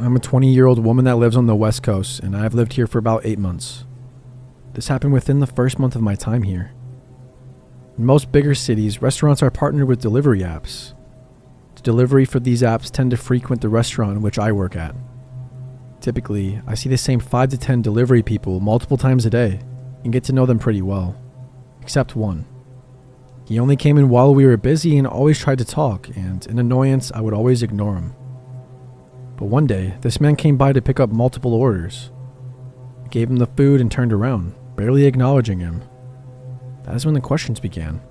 I'm a 20-year-old woman that lives on the West Coast, and I've lived here for about 8 months. This happened within the first month of my time here. In most bigger cities, restaurants are partnered with delivery apps. The delivery for these apps tend to frequent the restaurant in which I work at. Typically, I see the same 5 to 10 delivery people multiple times a day and get to know them pretty well. Except one. He only came in while we were busy and always tried to talk, and in annoyance, I would always ignore him. But one day, this man came by to pick up multiple orders. I gave him the food and turned around, barely acknowledging him. That is when the questions began.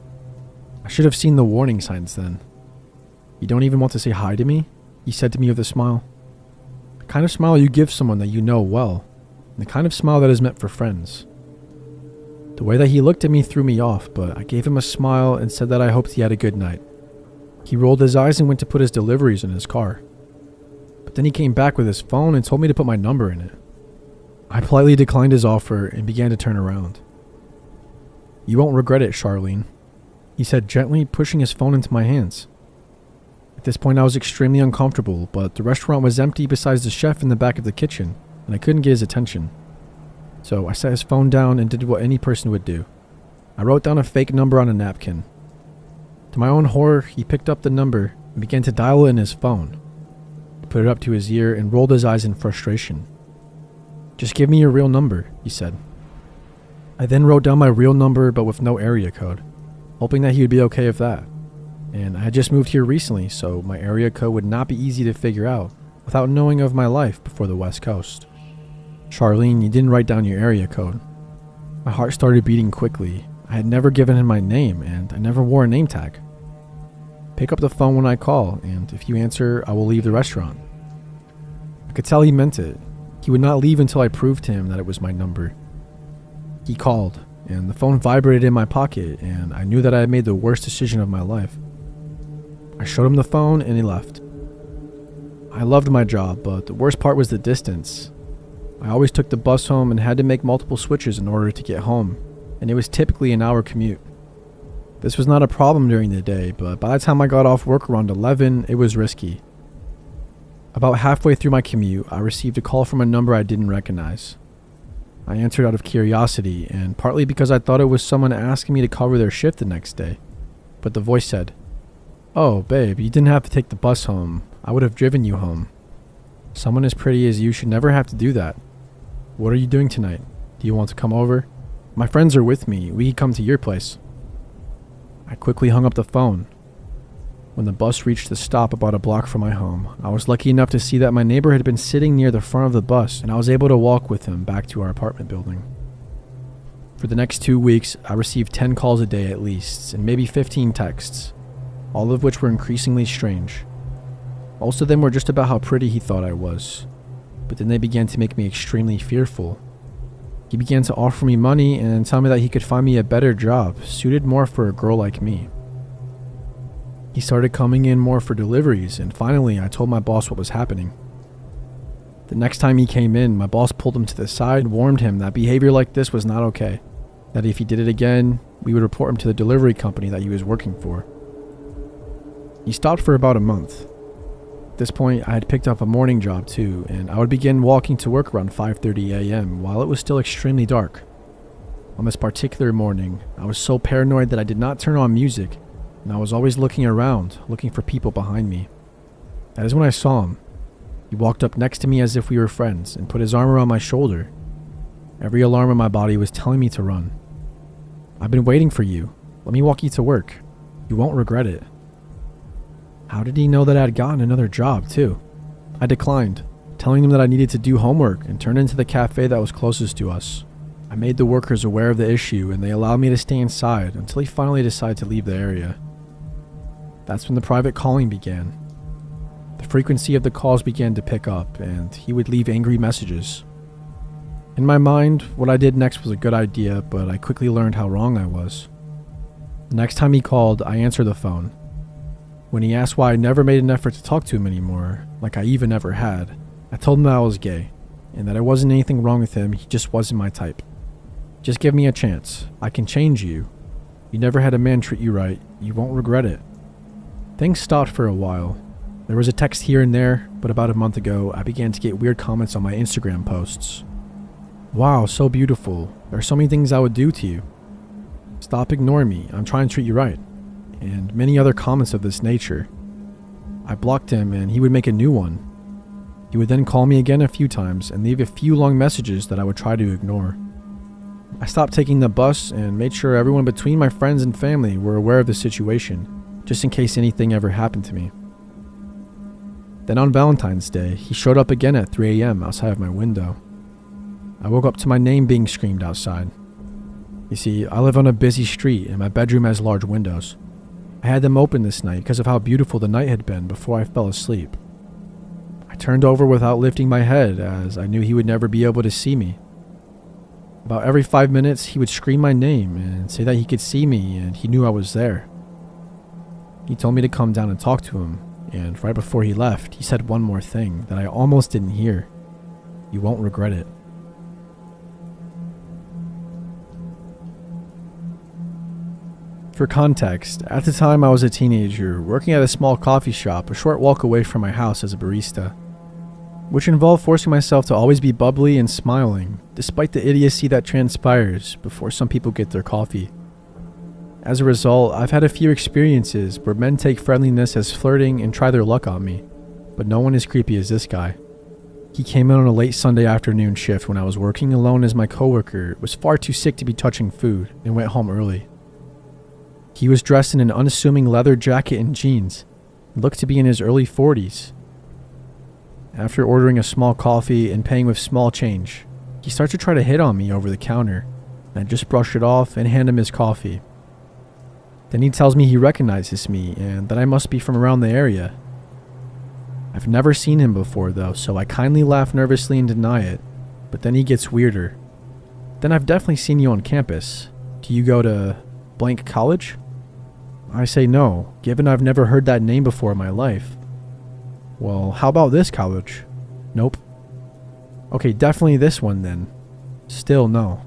I should have seen the warning signs then. "You don't even want to say hi to me?" he said to me with a smile. The kind of smile you give someone that you know well, and the kind of smile that is meant for friends. The way that he looked at me threw me off, but I gave him a smile and said that I hoped he had a good night. He rolled his eyes and went to put his deliveries in his car. But then he came back with his phone and told me to put my number in it. I politely declined his offer and began to turn around. "You won't regret it, Charlene," he said gently, pushing his phone into my hands. At this point I was extremely uncomfortable, but the restaurant was empty besides the chef in the back of the kitchen, and I couldn't get his attention. So I set his phone down and did what any person would do. I wrote down a fake number on a napkin. To my own horror, he picked up the number and began to dial it in his phone. He put it up to his ear and rolled his eyes in frustration. "Just give me your real number," he said. I then wrote down my real number but with no area code, hoping that he would be okay with that. And I had just moved here recently, so my area code would not be easy to figure out without knowing of my life before the West Coast. "Charlene, you didn't write down your area code." My heart started beating quickly. I had never given him my name, and I never wore a name tag. "Pick up the phone when I call, and if you answer, I will leave the restaurant." I could tell he meant it. He would not leave until I proved to him that it was my number. He called, and the phone vibrated in my pocket, and I knew that I had made the worst decision of my life. I showed him the phone, and he left. I loved my job, but the worst part was the distance. I always took the bus home and had to make multiple switches in order to get home, and it was typically an hour commute. This was not a problem during the day, but by the time I got off work around 11, it was risky. About halfway through my commute, I received a call from a number I didn't recognize. I answered out of curiosity, and partly because I thought it was someone asking me to cover their shift the next day. But the voice said, "Oh, babe, you didn't have to take the bus home. I would have driven you home. Someone as pretty as you should never have to do that. What are you doing tonight? Do you want to come over? My friends are with me. We can come to your place." I quickly hung up the phone. When the bus reached the stop about a block from my home, I was lucky enough to see that my neighbor had been sitting near the front of the bus, and I was able to walk with him back to our apartment building. For the next 2 weeks, I received 10 calls a day at least, and maybe 15 texts, all of which were increasingly strange. Most of them were just about how pretty he thought I was, but then they began to make me extremely fearful. He began to offer me money and tell me that he could find me a better job, suited more for a girl like me. He started coming in more for deliveries, and finally I told my boss what was happening. The next time he came in, my boss pulled him to the side and warned him that behavior like this was not okay, that if he did it again, we would report him to the delivery company that he was working for. He stopped for about a month. At this point, I had picked up a morning job too, and I would begin walking to work around 5:30 a.m. while it was still extremely dark. On this particular morning, I was so paranoid that I did not turn on music, and I was always looking around, looking for people behind me. That is when I saw him. He walked up next to me as if we were friends and put his arm around my shoulder. Every alarm in my body was telling me to run. "I've been waiting for you. Let me walk you to work. You won't regret it." How did he know that I had gotten another job too? I declined, telling him that I needed to do homework and turn into the cafe that was closest to us. I made the workers aware of the issue, and they allowed me to stay inside until he finally decided to leave the area. That's when the private calling began. The frequency of the calls began to pick up, and he would leave angry messages. In my mind, what I did next was a good idea, but I quickly learned how wrong I was. The next time he called, I answered the phone. When he asked why I never made an effort to talk to him anymore, like I even ever had, I told him that I was gay, and that there wasn't anything wrong with him, he just wasn't my type. "Just give me a chance. I can change you. You never had a man treat you right. You won't regret it." Things stopped for a while. There was a text here and there, but about a month ago, I began to get weird comments on my Instagram posts. Wow, so beautiful. There are so many things I would do to you. Stop ignoring me. I'm trying to treat you right. And many other comments of this nature. I blocked him and he would make a new one. He would then call me again a few times and leave a few long messages that I would try to ignore. I stopped taking the bus and made sure everyone between my friends and family were aware of the situation, just in case anything ever happened to me. Then on Valentine's Day, he showed up again at 3 a.m. outside of my window. I woke up to my name being screamed outside. You see, I live on a busy street and my bedroom has large windows. I had them open this night because of how beautiful the night had been before I fell asleep. I turned over without lifting my head as I knew he would never be able to see me. About every 5 minutes, he would scream my name and say that he could see me and he knew I was there. He told me to come down and talk to him, and right before he left, he said one more thing that I almost didn't hear. You won't regret it. For context, at the time I was a teenager working at a small coffee shop a short walk away from my house as a barista, which involved forcing myself to always be bubbly and smiling, despite the idiocy that transpires before some people get their coffee. As a result, I've had a few experiences where men take friendliness as flirting and try their luck on me, but no one as creepy as this guy. He came in on a late Sunday afternoon shift when I was working alone as my coworker was far too sick to be touching food and went home early. He was dressed in an unassuming leather jacket and jeans, and looked to be in his early 40s. After ordering a small coffee and paying with small change, he started to try to hit on me over the counter, and I just brushed it off and handed him his coffee. Then he tells me he recognizes me and that I must be from around the area. I've never seen him before though, so I kindly laugh nervously and deny it, but then he gets weirder. Then I've definitely seen you on campus. Do you go to blank college? I say no, given I've never heard that name before in my life. Well, how about this college? Nope. Okay, definitely this one then. Still no.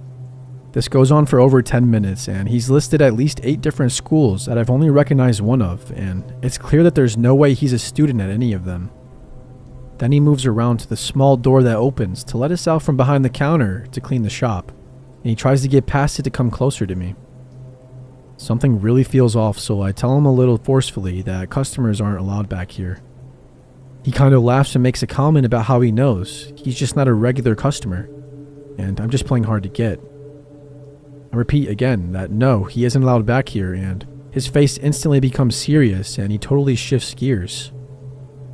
This goes on for over 10 minutes and he's listed at least 8 different schools that I've only recognized one of, and it's clear that there's no way he's a student at any of them. Then he moves around to the small door that opens to let us out from behind the counter to clean the shop, and he tries to get past it to come closer to me. Something really feels off, so I tell him a little forcefully that customers aren't allowed back here. He kind of laughs and makes a comment about how he knows he's just not a regular customer, and I'm just playing hard to get. I repeat again that no, he isn't allowed back here, and his face instantly becomes serious and he totally shifts gears.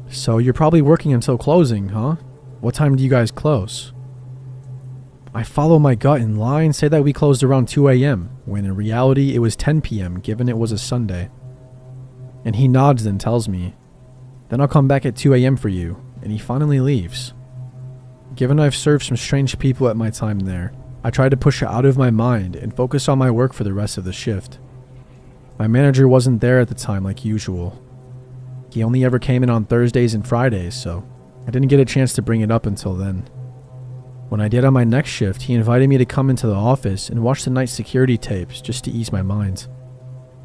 So you're probably working until closing, huh? What time do you guys close? I follow my gut and lie and say that we closed around 2 a.m., when in reality it was 10 p.m. given it was a Sunday. And he nods and tells me, then I'll come back at 2 a.m. for you, and he finally leaves. Given I've served some strange people at my time there, I tried to push it out of my mind and focus on my work for the rest of the shift. My manager wasn't there at the time like usual. He only ever came in on Thursdays and Fridays, so I didn't get a chance to bring it up until then. When I did on my next shift, he invited me to come into the office and watch the night security tapes just to ease my mind.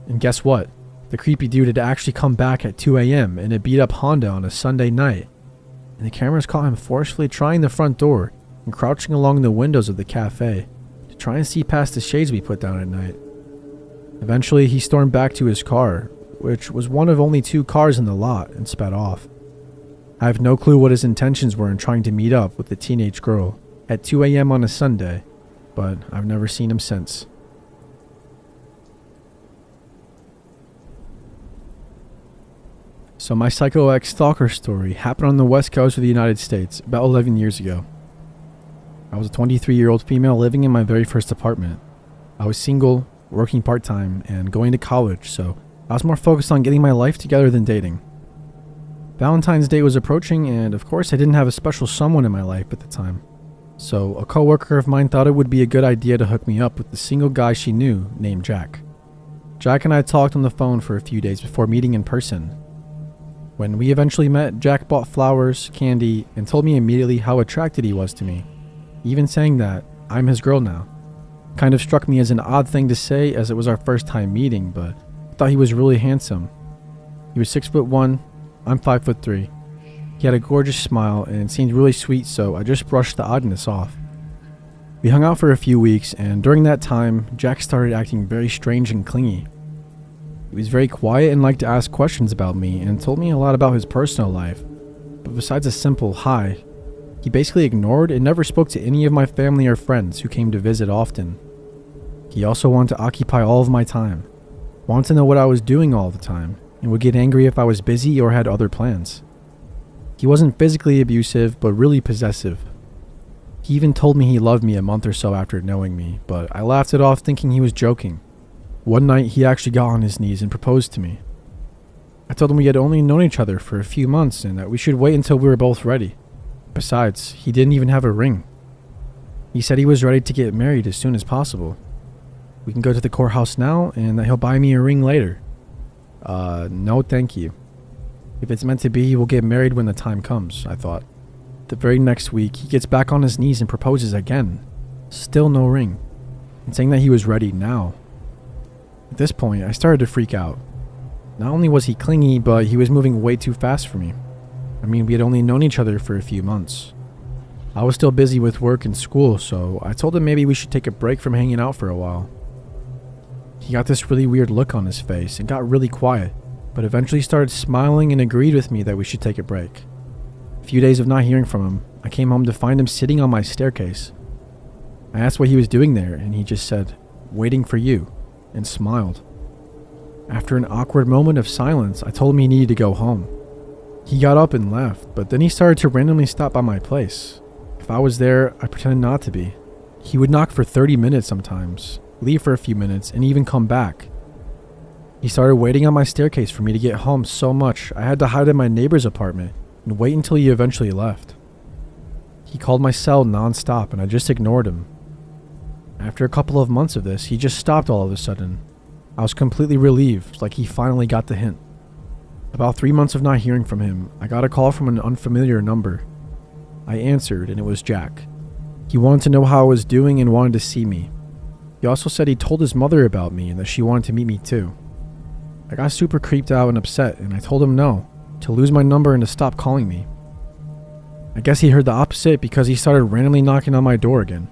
And guess what? The creepy dude had actually come back at 2 a.m. in a beat-up Honda on a Sunday night, and the cameras caught him forcefully trying the front door and crouching along the windows of the cafe to try and see past the shades we put down at night. Eventually, he stormed back to his car, which was one of only 2 cars in the lot, and sped off. I have no clue what his intentions were in trying to meet up with the teenage girl at 2 a.m. on a Sunday, but I've never seen him since. So my Psycho X stalker story happened on the west coast of the United States about 11 years ago. I was a 23-year-old female living in my very first apartment. I was single, working part-time, and going to college, so I was more focused on getting my life together than dating. Valentine's Day was approaching, and of course I didn't have a special someone in my life at the time. So a coworker of mine thought it would be a good idea to hook me up with the single guy she knew named Jack. Jack and I talked on the phone for a few days before meeting in person. When we eventually met, Jack bought flowers, candy, and told me immediately how attracted he was to me, even saying that I'm his girl now. Kind of struck me as an odd thing to say as it was our first time meeting, but I thought he was really handsome. He was 6'1", I'm 5'3". He had a gorgeous smile and seemed really sweet, so I just brushed the oddness off. We hung out for a few weeks, and during that time, Jack started acting very strange and clingy. He was very quiet and liked to ask questions about me and told me a lot about his personal life, but besides a simple hi, he basically ignored and never spoke to any of my family or friends who came to visit often. He also wanted to occupy all of my time, wanted to know what I was doing all the time, and would get angry if I was busy or had other plans. He wasn't physically abusive, but really possessive. He even told me he loved me a month or so after knowing me, but I laughed it off thinking he was joking. One night, he actually got on his knees and proposed to me. I told him we had only known each other for a few months and that we should wait until we were both ready. Besides, he didn't even have a ring. He said he was ready to get married as soon as possible. We can go to the courthouse now and that he'll buy me a ring later. No thank you. If it's meant to be, we'll get married when the time comes, I thought. The very next week, he gets back on his knees and proposes again. Still no ring. And saying that he was ready now. At this point, I started to freak out. Not only was he clingy, but he was moving way too fast for me. I mean, we had only known each other for a few months. I was still busy with work and school, so I told him maybe we should take a break from hanging out for a while. He got this really weird look on his face and got really quiet, but eventually started smiling and agreed with me that we should take a break. A few days of not hearing from him, I came home to find him sitting on my staircase. I asked what he was doing there, and he just said, "Waiting for you," and smiled. After an awkward moment of silence, I told him he needed to go home. He got up and left, but then he started to randomly stop by my place. If I was there, I pretended not to be. He would knock for 30 minutes sometimes, leave for a few minutes, and even come back. He started waiting on my staircase for me to get home so much I had to hide in my neighbor's apartment and wait until he eventually left. He called my cell non-stop and I just ignored him. After a couple of months of this, he just stopped all of a sudden. I was completely relieved, like he finally got the hint. About 3 months of not hearing from him, I got a call from an unfamiliar number. I answered and it was Jack. He wanted to know how I was doing and wanted to see me. He also said he told his mother about me and that she wanted to meet me too. I got super creeped out and upset and I told him no, to lose my number and to stop calling me. I guess he heard the opposite because he started randomly knocking on my door again.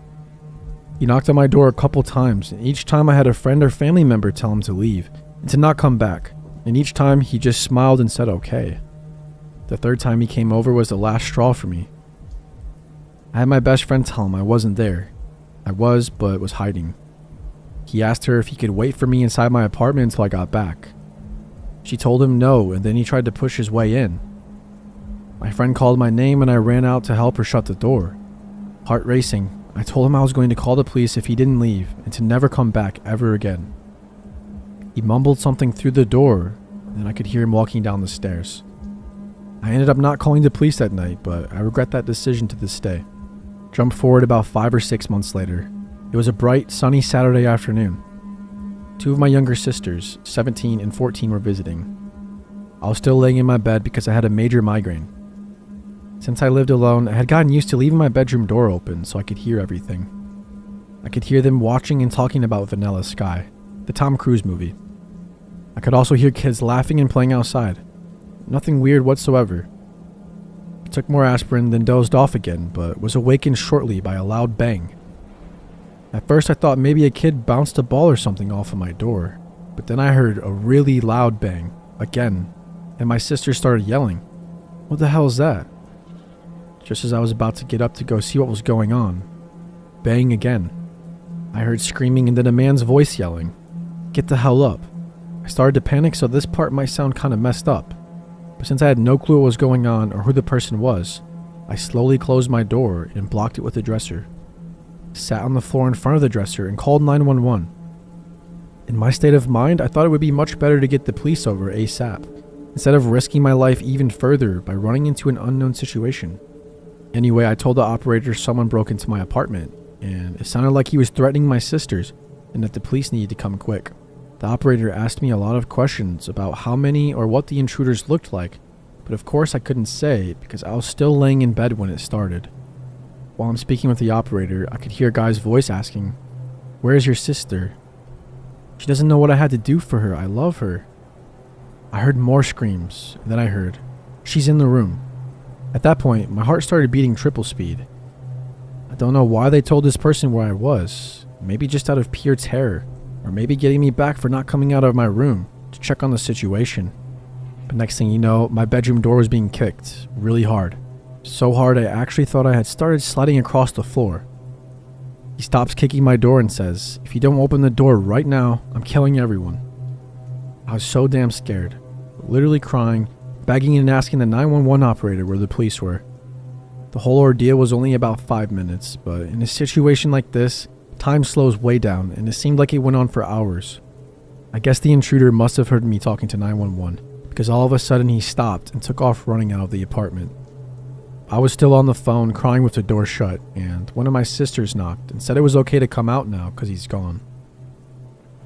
He knocked on my door a couple times, and each time I had a friend or family member tell him to leave and to not come back, and each time he just smiled and said okay. The third time he came over was the last straw for me. I had my best friend tell him I wasn't there. I was, but was hiding. He asked her if he could wait for me inside my apartment until I got back. She told him no, and then he tried to push his way in. My friend called my name and I ran out to help her shut the door. Heart racing, I told him I was going to call the police if he didn't leave and to never come back ever again. He mumbled something through the door, and then I could hear him walking down the stairs. I ended up not calling the police that night, but I regret that decision to this day. Jump forward about 5 or 6 months later. It was a bright, sunny Saturday afternoon. 2 of my younger sisters, 17 and 14, were visiting. I was still laying in my bed because I had a major migraine. Since I lived alone, I had gotten used to leaving my bedroom door open so I could hear everything. I could hear them watching and talking about Vanilla Sky, the Tom Cruise movie. I could also hear kids laughing and playing outside. Nothing weird whatsoever. I took more aspirin, then dozed off again, but was awakened shortly by a loud bang. At first I thought maybe a kid bounced a ball or something off of my door, but then I heard a really loud bang, again, and my sister started yelling. What the hell is that? Just as I was about to get up to go see what was going on, bang again. I heard screaming and then a man's voice yelling, "Get the hell up." I started to panic, so this part might sound kind of messed up, but since I had no clue what was going on or who the person was, I slowly closed my door and blocked it with a dresser. Sat on the floor in front of the dresser and called 911. In my state of mind, I thought it would be much better to get the police over ASAP, instead of risking my life even further by running into an unknown situation. Anyway, I told the operator someone broke into my apartment, and it sounded like he was threatening my sisters and that the police needed to come quick. The operator asked me a lot of questions about how many or what the intruders looked like, but of course I couldn't say because I was still laying in bed when it started. While I'm speaking with the operator, I could hear a guy's voice asking, "Where's your sister? She doesn't know what I had to do for her. I love her." I heard more screams, and then I heard, She's in the room. At that point, my heart started beating triple speed. I don't know why they told this person where I was. Maybe just out of pure terror, or maybe getting me back for not coming out of my room to check on the situation. But next thing you know, my bedroom door was being kicked really hard. So hard I actually thought I had started sliding across the floor. He stops kicking my door and says, "If you don't open the door right now, I'm killing everyone." I was so damn scared, literally crying, begging and asking the 911 operator where the police were. The whole ordeal was only about 5 minutes, but in a situation like this, time slows way down and it seemed like it went on for hours. I guess the intruder must have heard me talking to 911, because all of a sudden he stopped and took off running out of the apartment. I was still on the phone crying with the door shut, and one of my sisters knocked and said it was okay to come out now because he's gone.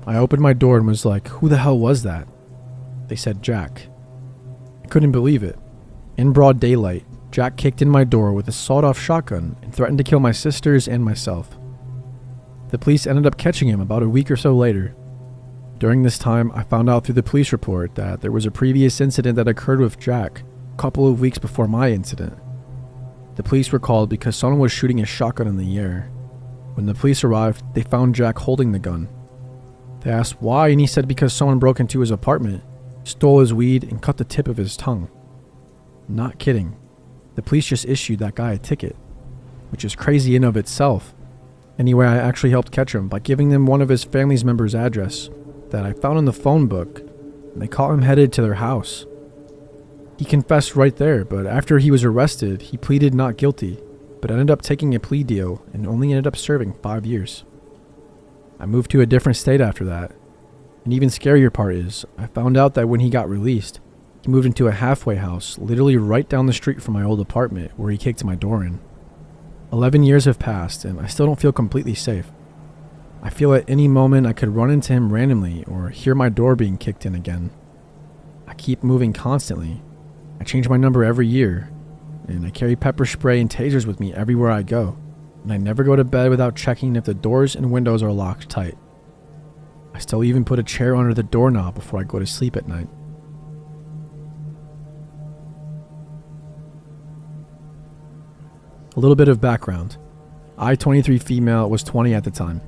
I opened my door and was like, "Who the hell was that?" They said Jack. I couldn't believe it. In broad daylight, Jack kicked in my door with a sawed-off shotgun and threatened to kill my sisters and myself. The police ended up catching him about a week or so later. During this time, I found out through the police report that there was a previous incident that occurred with Jack a couple of weeks before my incident. The police were called because someone was shooting a shotgun in the air. When the police arrived, they found Jack holding the gun. They asked why, and he said because someone broke into his apartment, stole his weed, and cut the tip of his tongue. Not kidding. The police just issued that guy a ticket, which is crazy in of itself. Anyway, I actually helped catch him by giving them one of his family members' address that I found in the phone book, and they caught him headed to their house. He confessed right there, but after he was arrested, he pleaded not guilty, but ended up taking a plea deal and only ended up serving 5 years. I moved to a different state after that. An even scarier part is, I found out that when he got released, he moved into a halfway house literally right down the street from my old apartment where he kicked my door in. 11 years have passed and I still don't feel completely safe. I feel at any moment I could run into him randomly or hear my door being kicked in again. I keep moving constantly. I change my number every year, and I carry pepper spray and tasers with me everywhere I go, and I never go to bed without checking if the doors and windows are locked tight. I still even put a chair under the doorknob before I go to sleep at night. A little bit of background. I, 23 female, was 20 at the time.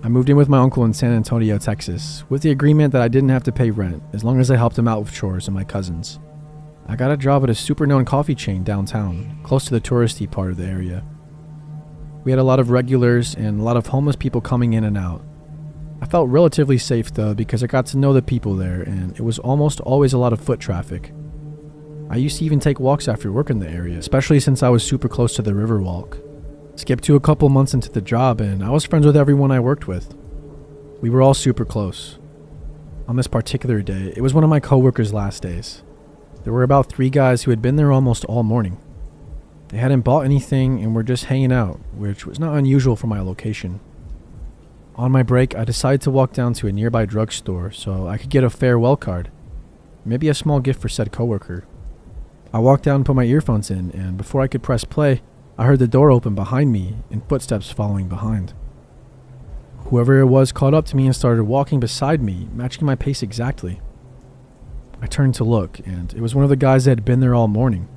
I moved in with my uncle in San Antonio, Texas, with the agreement that I didn't have to pay rent as long as I helped him out with chores and my cousins. I got a job at a super known coffee chain downtown, close to the touristy part of the area. We had a lot of regulars and a lot of homeless people coming in and out. I felt relatively safe though because I got to know the people there and it was almost always a lot of foot traffic. I used to even take walks after work in the area, especially since I was super close to the Riverwalk. Skip to a couple months into the job and I was friends with everyone I worked with. We were all super close. On this particular day, it was one of my coworkers' last days. There were about 3 guys who had been there almost all morning. They hadn't bought anything and were just hanging out, which was not unusual for my location. On my break, I decided to walk down to a nearby drugstore so I could get a farewell card, maybe a small gift for said coworker. I walked down and put my earphones in, and before I could press play, I heard the door open behind me and footsteps following behind. Whoever it was caught up to me and started walking beside me, matching my pace exactly. I turned to look, and it was one of the guys that had been there all morning.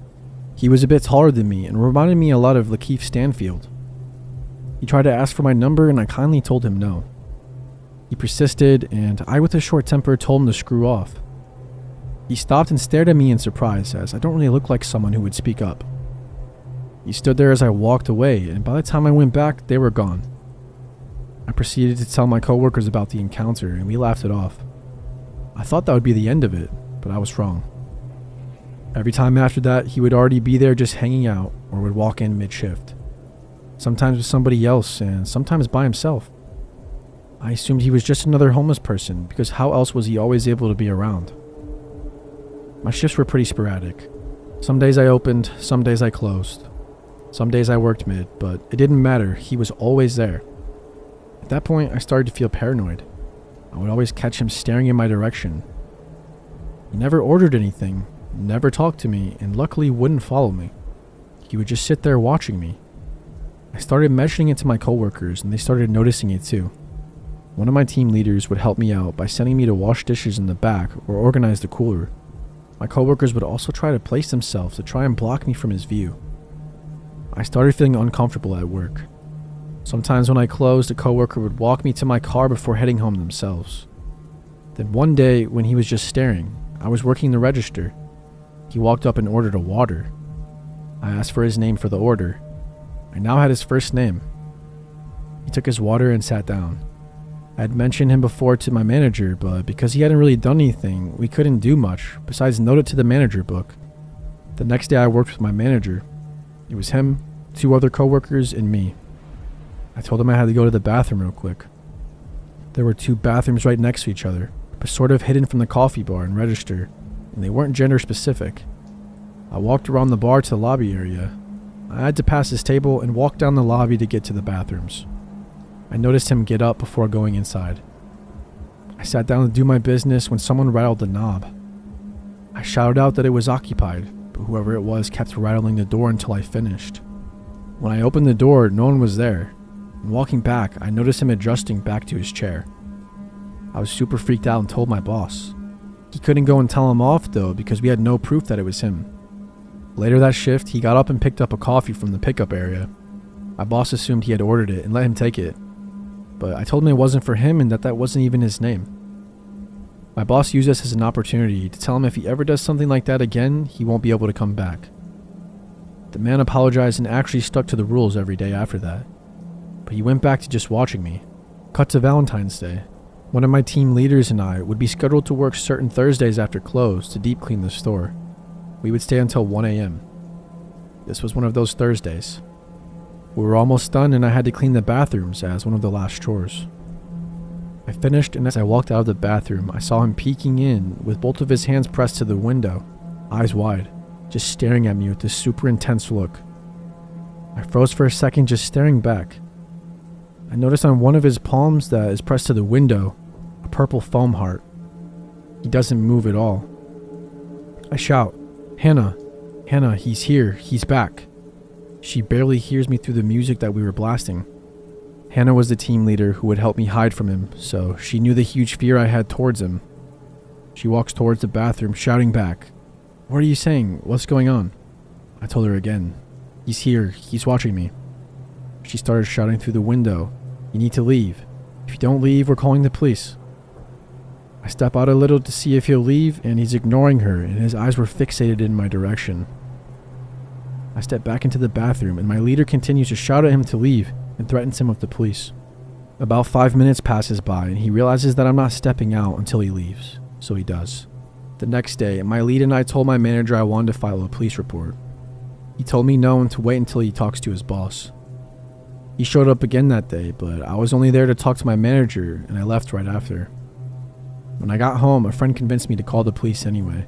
He was a bit taller than me and reminded me a lot of Lakeith Stanfield. He tried to ask for my number and I kindly told him no. He persisted, and I, with a short temper, told him to screw off. He stopped and stared at me in surprise, as I don't really look like someone who would speak up. He stood there as I walked away, and by the time I went back, they were gone. I proceeded to tell my coworkers about the encounter, and we laughed it off. I thought that would be the end of it, but I was wrong. Every time after that, he would already be there just hanging out, or would walk in mid-shift. Sometimes with somebody else, and sometimes by himself. I assumed he was just another homeless person, because how else was he always able to be around? My shifts were pretty sporadic. Some days I opened, some days I closed. Some days I worked mid, but it didn't matter, he was always there. At that point, I started to feel paranoid. I would always catch him staring in my direction. He never ordered anything, never talked to me, and luckily wouldn't follow me. He would just sit there watching me. I started mentioning it to my coworkers, and they started noticing it too. One of my team leaders would help me out by sending me to wash dishes in the back or organize the cooler. My coworkers would also try to place themselves to try and block me from his view. I started feeling uncomfortable at work. Sometimes when I closed, a coworker would walk me to my car before heading home themselves. Then one day, when he was just staring, I was working the register. He walked up and ordered a water. I asked for his name for the order. I now had his first name. He took his water and sat down. I had mentioned him before to my manager, but because he hadn't really done anything, we couldn't do much besides note it to the manager book. The next day I worked with my manager. It was him, 2 other coworkers, and me. I told him I had to go to the bathroom real quick. There were 2 bathrooms right next to each other, but sort of hidden from the coffee bar and register, and they weren't gender specific. I walked around the bar to the lobby area. I had to pass his table and walk down the lobby to get to the bathrooms. I noticed him get up before going inside. I sat down to do my business when someone rattled the knob. I shouted out that it was occupied, but whoever it was kept rattling the door until I finished. When I opened the door, no one was there, and walking back, I noticed him adjusting back to his chair. I was super freaked out and told my boss. He couldn't go and tell him off though because we had no proof that it was him. Later that shift, he got up and picked up a coffee from the pickup area. My boss assumed he had ordered it and let him take it, but I told him it wasn't for him and that wasn't even his name. My boss used this as an opportunity to tell him if he ever does something like that again, he won't be able to come back. The man apologized and actually stuck to the rules every day after that, but he went back to just watching me. Cut to Valentine's Day. One of my team leaders and I would be scheduled to work certain Thursdays after close to deep clean the store. We would stay until 1 a.m. This was one of those Thursdays. We were almost done and I had to clean the bathrooms as one of the last chores. I finished, and as I walked out of the bathroom, I saw him peeking in with both of his hands pressed to the window, eyes wide, just staring at me with this super intense look. I froze for a second, just staring back. I noticed on one of his palms that is pressed to the window, a purple foam heart. He doesn't move at all. I shout, "Hannah, Hannah, he's here, he's back." She barely hears me through the music that we were blasting. Hannah was the team leader who would help me hide from him, so she knew the huge fear I had towards him. She walks towards the bathroom, shouting back, "What are you saying? What's going on?" I told her again, "He's here, he's watching me." She started shouting through the window, "You need to leave. If you don't leave, we're calling the police." I step out a little to see if he'll leave, and he's ignoring her, and his eyes were fixated in my direction. I step back into the bathroom, and my leader continues to shout at him to leave and threatens him with the police. About 5 minutes passes by, and he realizes that I'm not stepping out until he leaves, so he does. The next day, my lead and I told my manager I wanted to file a police report. He told me no and to wait until he talks to his boss. He showed up again that day, but I was only there to talk to my manager, and I left right after. When I got home, a friend convinced me to call the police anyway.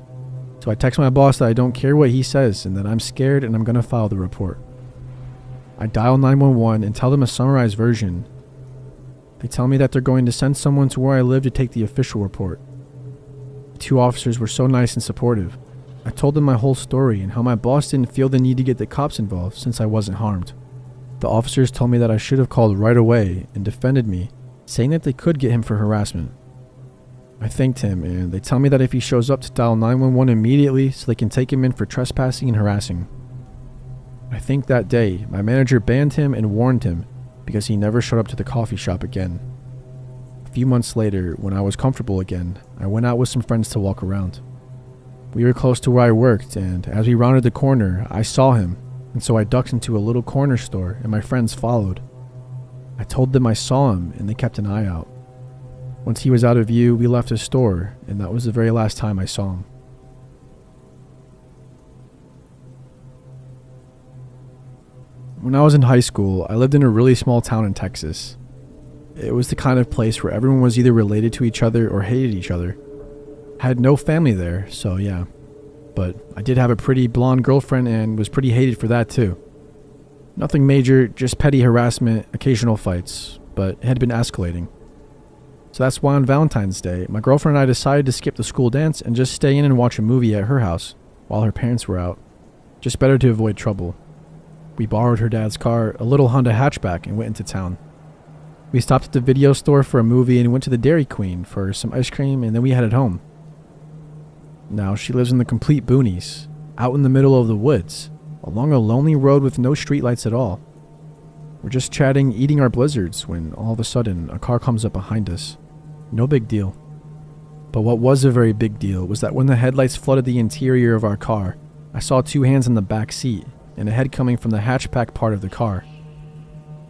So I text my boss that I don't care what he says and that I'm scared and I'm going to file the report. I dial 911 and tell them a summarized version. They tell me that they're going to send someone to where I live to take the official report. The 2 officers were so nice and supportive. I told them my whole story and how my boss didn't feel the need to get the cops involved since I wasn't harmed. The officers told me that I should have called right away and defended me, saying that they could get him for harassment. I thanked him, and they tell me that if he shows up to dial 911 immediately so they can take him in for trespassing and harassing. I think that day, my manager banned him and warned him because he never showed up to the coffee shop again. A few months later, when I was comfortable again, I went out with some friends to walk around. We were close to where I worked, and as we rounded the corner, I saw him, and so I ducked into a little corner store and my friends followed. I told them I saw him, and they kept an eye out. Once he was out of view, we left the store, and that was the very last time I saw him. When I was in high school, I lived in a really small town in Texas. It was the kind of place where everyone was either related to each other or hated each other. I had no family there, so yeah. But I did have a pretty blonde girlfriend and was pretty hated for that too. Nothing major, just petty harassment, occasional fights, but it had been escalating. So that's why on Valentine's Day, my girlfriend and I decided to skip the school dance and just stay in and watch a movie at her house while her parents were out. Just better to avoid trouble. We borrowed her dad's car, a little Honda hatchback, and went into town. We stopped at the video store for a movie and went to the Dairy Queen for some ice cream, and then we headed home. Now she lives in the complete boonies, out in the middle of the woods, along a lonely road with no streetlights at all. We're just chatting, eating our blizzards, when all of a sudden a car comes up behind us. No big deal. But what was a very big deal was that when the headlights flooded the interior of our car, I saw two hands in the back seat and a head coming from the hatchback part of the car.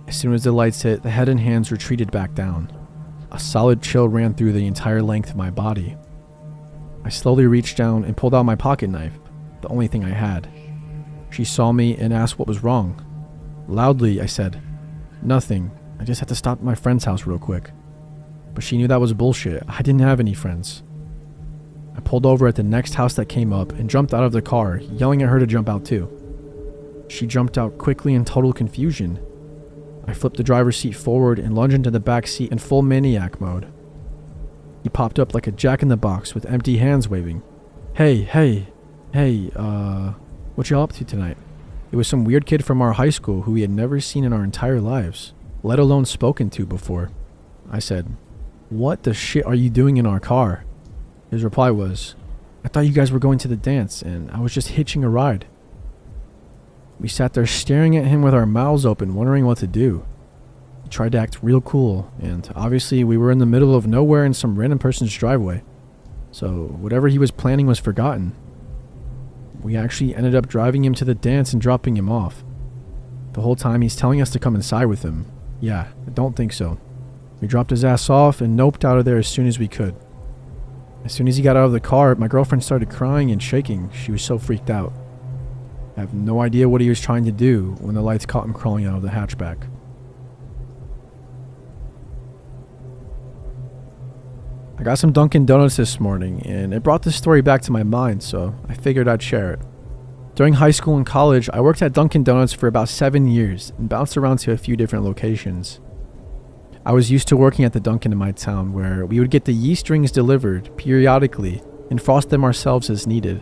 As soon as the lights hit, the head and hands retreated back down. A solid chill ran through the entire length of my body. I slowly reached down and pulled out my pocket knife, the only thing I had. She saw me and asked what was wrong. Loudly, I said, "Nothing. I just had to stop at my friend's house real quick." But she knew that was bullshit. I didn't have any friends. I pulled over at the next house that came up and jumped out of the car, yelling at her to jump out too. She jumped out quickly in total confusion. I flipped the driver's seat forward and lunged into the back seat in full maniac mode. He popped up like a jack-in-the-box with empty hands waving. Hey, what y'all up to tonight?" It was some weird kid from our high school who we had never seen in our entire lives, let alone spoken to before. I said, "What the shit are you doing in our car?" His reply was, "I thought you guys were going to the dance and I was just hitching a ride." We sat there staring at him with our mouths open, wondering what to do. He tried to act real cool, and obviously we were in the middle of nowhere in some random person's driveway, so whatever he was planning was forgotten. We actually ended up driving him to the dance and dropping him off. The whole time he's telling us to come inside with him. Yeah, I don't think so. We dropped his ass off and noped out of there as soon as we could. As soon as he got out of the car, my girlfriend started crying and shaking. She was so freaked out. I have no idea what he was trying to do when the lights caught him crawling out of the hatchback. I got some Dunkin' Donuts this morning, and it brought this story back to my mind, so I figured I'd share it. During high school and college, I worked at Dunkin' Donuts for about 7 years and bounced around to a few different locations. I was used to working at the Dunkin' in my town, where we would get the yeast rings delivered periodically and frost them ourselves as needed.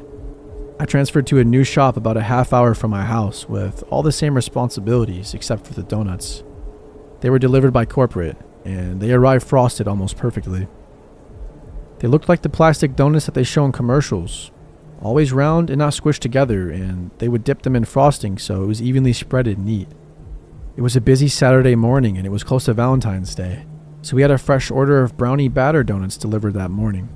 I transferred to a new shop about a half hour from my house with all the same responsibilities except for the donuts. They were delivered by corporate, and they arrived frosted almost perfectly. They looked like the plastic donuts that they show in commercials, always round and not squished together, and they would dip them in frosting so it was evenly spread and neat. It was a busy Saturday morning and it was close to Valentine's Day, so we had a fresh order of brownie batter donuts delivered that morning.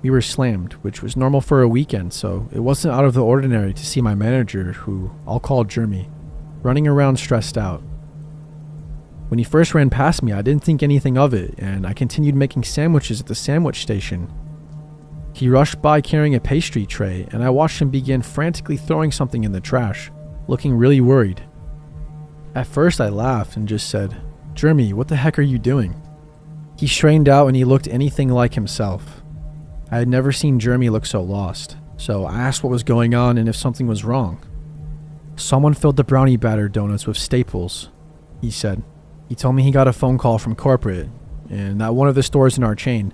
We were slammed, which was normal for a weekend, so it wasn't out of the ordinary to see my manager, who I'll call Jeremy, running around stressed out. When he first ran past me, I didn't think anything of it, and I continued making sandwiches at the sandwich station. He rushed by carrying a pastry tray, and I watched him begin frantically throwing something in the trash, looking really worried. At first I laughed and just said, "Jeremy, what the heck are you doing?" He strained out and he looked anything like himself. I had never seen Jeremy look so lost, so I asked what was going on and if something was wrong. "Someone filled the brownie batter donuts with staples," he said. He told me he got a phone call from corporate, and that one of the stores in our chain,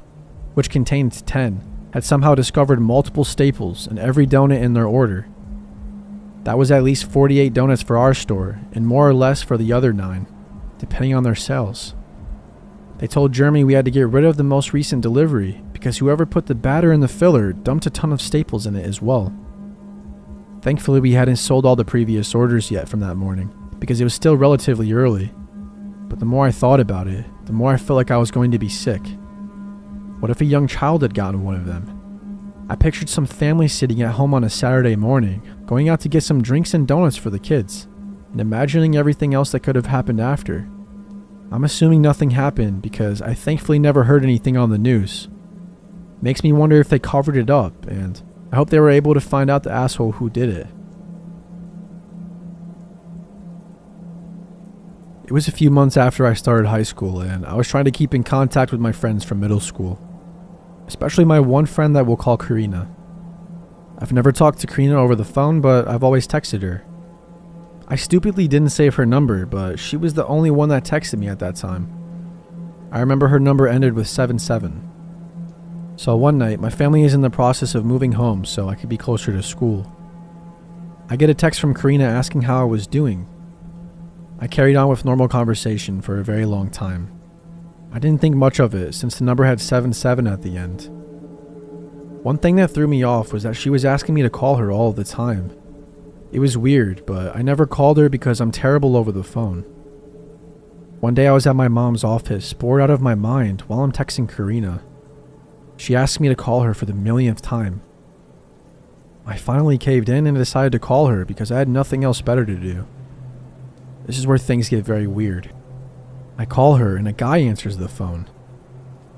which contained 10, had somehow discovered multiple staples in every donut in their order. That was at least 48 donuts for our store, and more or less for the other 9, depending on their sales. They told Jeremy we had to get rid of the most recent delivery because whoever put the batter in the filler dumped a ton of staples in it as well. Thankfully, we hadn't sold all the previous orders yet from that morning because it was still relatively early. But the more I thought about it, the more I felt like I was going to be sick. What if a young child had gotten one of them? I pictured some family sitting at home on a Saturday morning, going out to get some drinks and donuts for the kids, and imagining everything else that could have happened after. I'm assuming nothing happened because I thankfully never heard anything on the news. Makes me wonder if they covered it up, and I hope they were able to find out the asshole who did it. It was a few months after I started high school, and I was trying to keep in contact with my friends from middle school. Especially my one friend that we'll call Karina. I've never talked to Karina over the phone, but I've always texted her. I stupidly didn't save her number, but she was the only one that texted me at that time. I remember her number ended with 77. So one night, my family is in the process of moving home so I could be closer to school. I get a text from Karina asking how I was doing. I carried on with normal conversation for a very long time. I didn't think much of it since the number had 77 at the end. One thing that threw me off was that she was asking me to call her all the time. It was weird, but I never called her because I'm terrible over the phone. One day I was at my mom's office, bored out of my mind while I'm texting Karina. She asked me to call her for the millionth time. I finally caved in and decided to call her because I had nothing else better to do. This is where things get very weird. I call her and a guy answers the phone.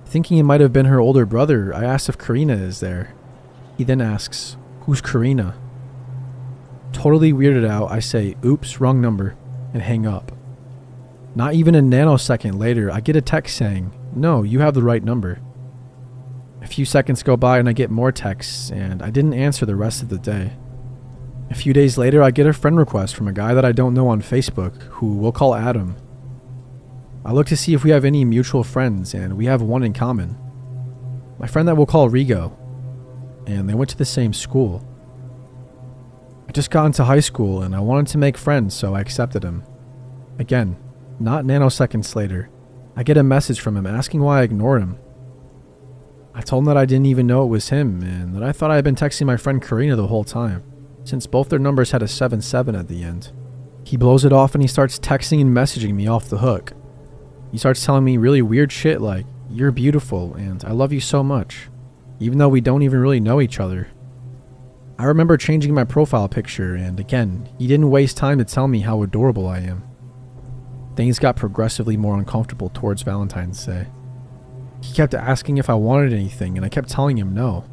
Thinking it might have been her older brother, I asked if Karina is there. He then asks, "Who's Karina?" Totally weirded out, I say, "Oops, wrong number," and hang up. Not even a nanosecond later, I get a text saying, "No, you have the right number." A few seconds go by and I get more texts, and I didn't answer the rest of the day. A few days later, I get a friend request from a guy that I don't know on Facebook, who we'll call Adam. I look to see if we have any mutual friends, and we have one in common. My friend that we'll call Rigo, and they went to the same school. I just got into high school, and I wanted to make friends, so I accepted him. Again, not nanoseconds later, I get a message from him asking why I ignore him. I told him that I didn't even know it was him, and that I thought I had been texting my friend Karina the whole time, since both their numbers had a 77 at the end. He blows it off and he starts texting and messaging me off the hook. He starts telling me really weird shit like, "You're beautiful and I love you so much," even though we don't even really know each other. I remember changing my profile picture, and again, he didn't waste time to tell me how adorable I am. Things got progressively more uncomfortable towards Valentine's Day. He kept asking if I wanted anything, and I kept telling him no.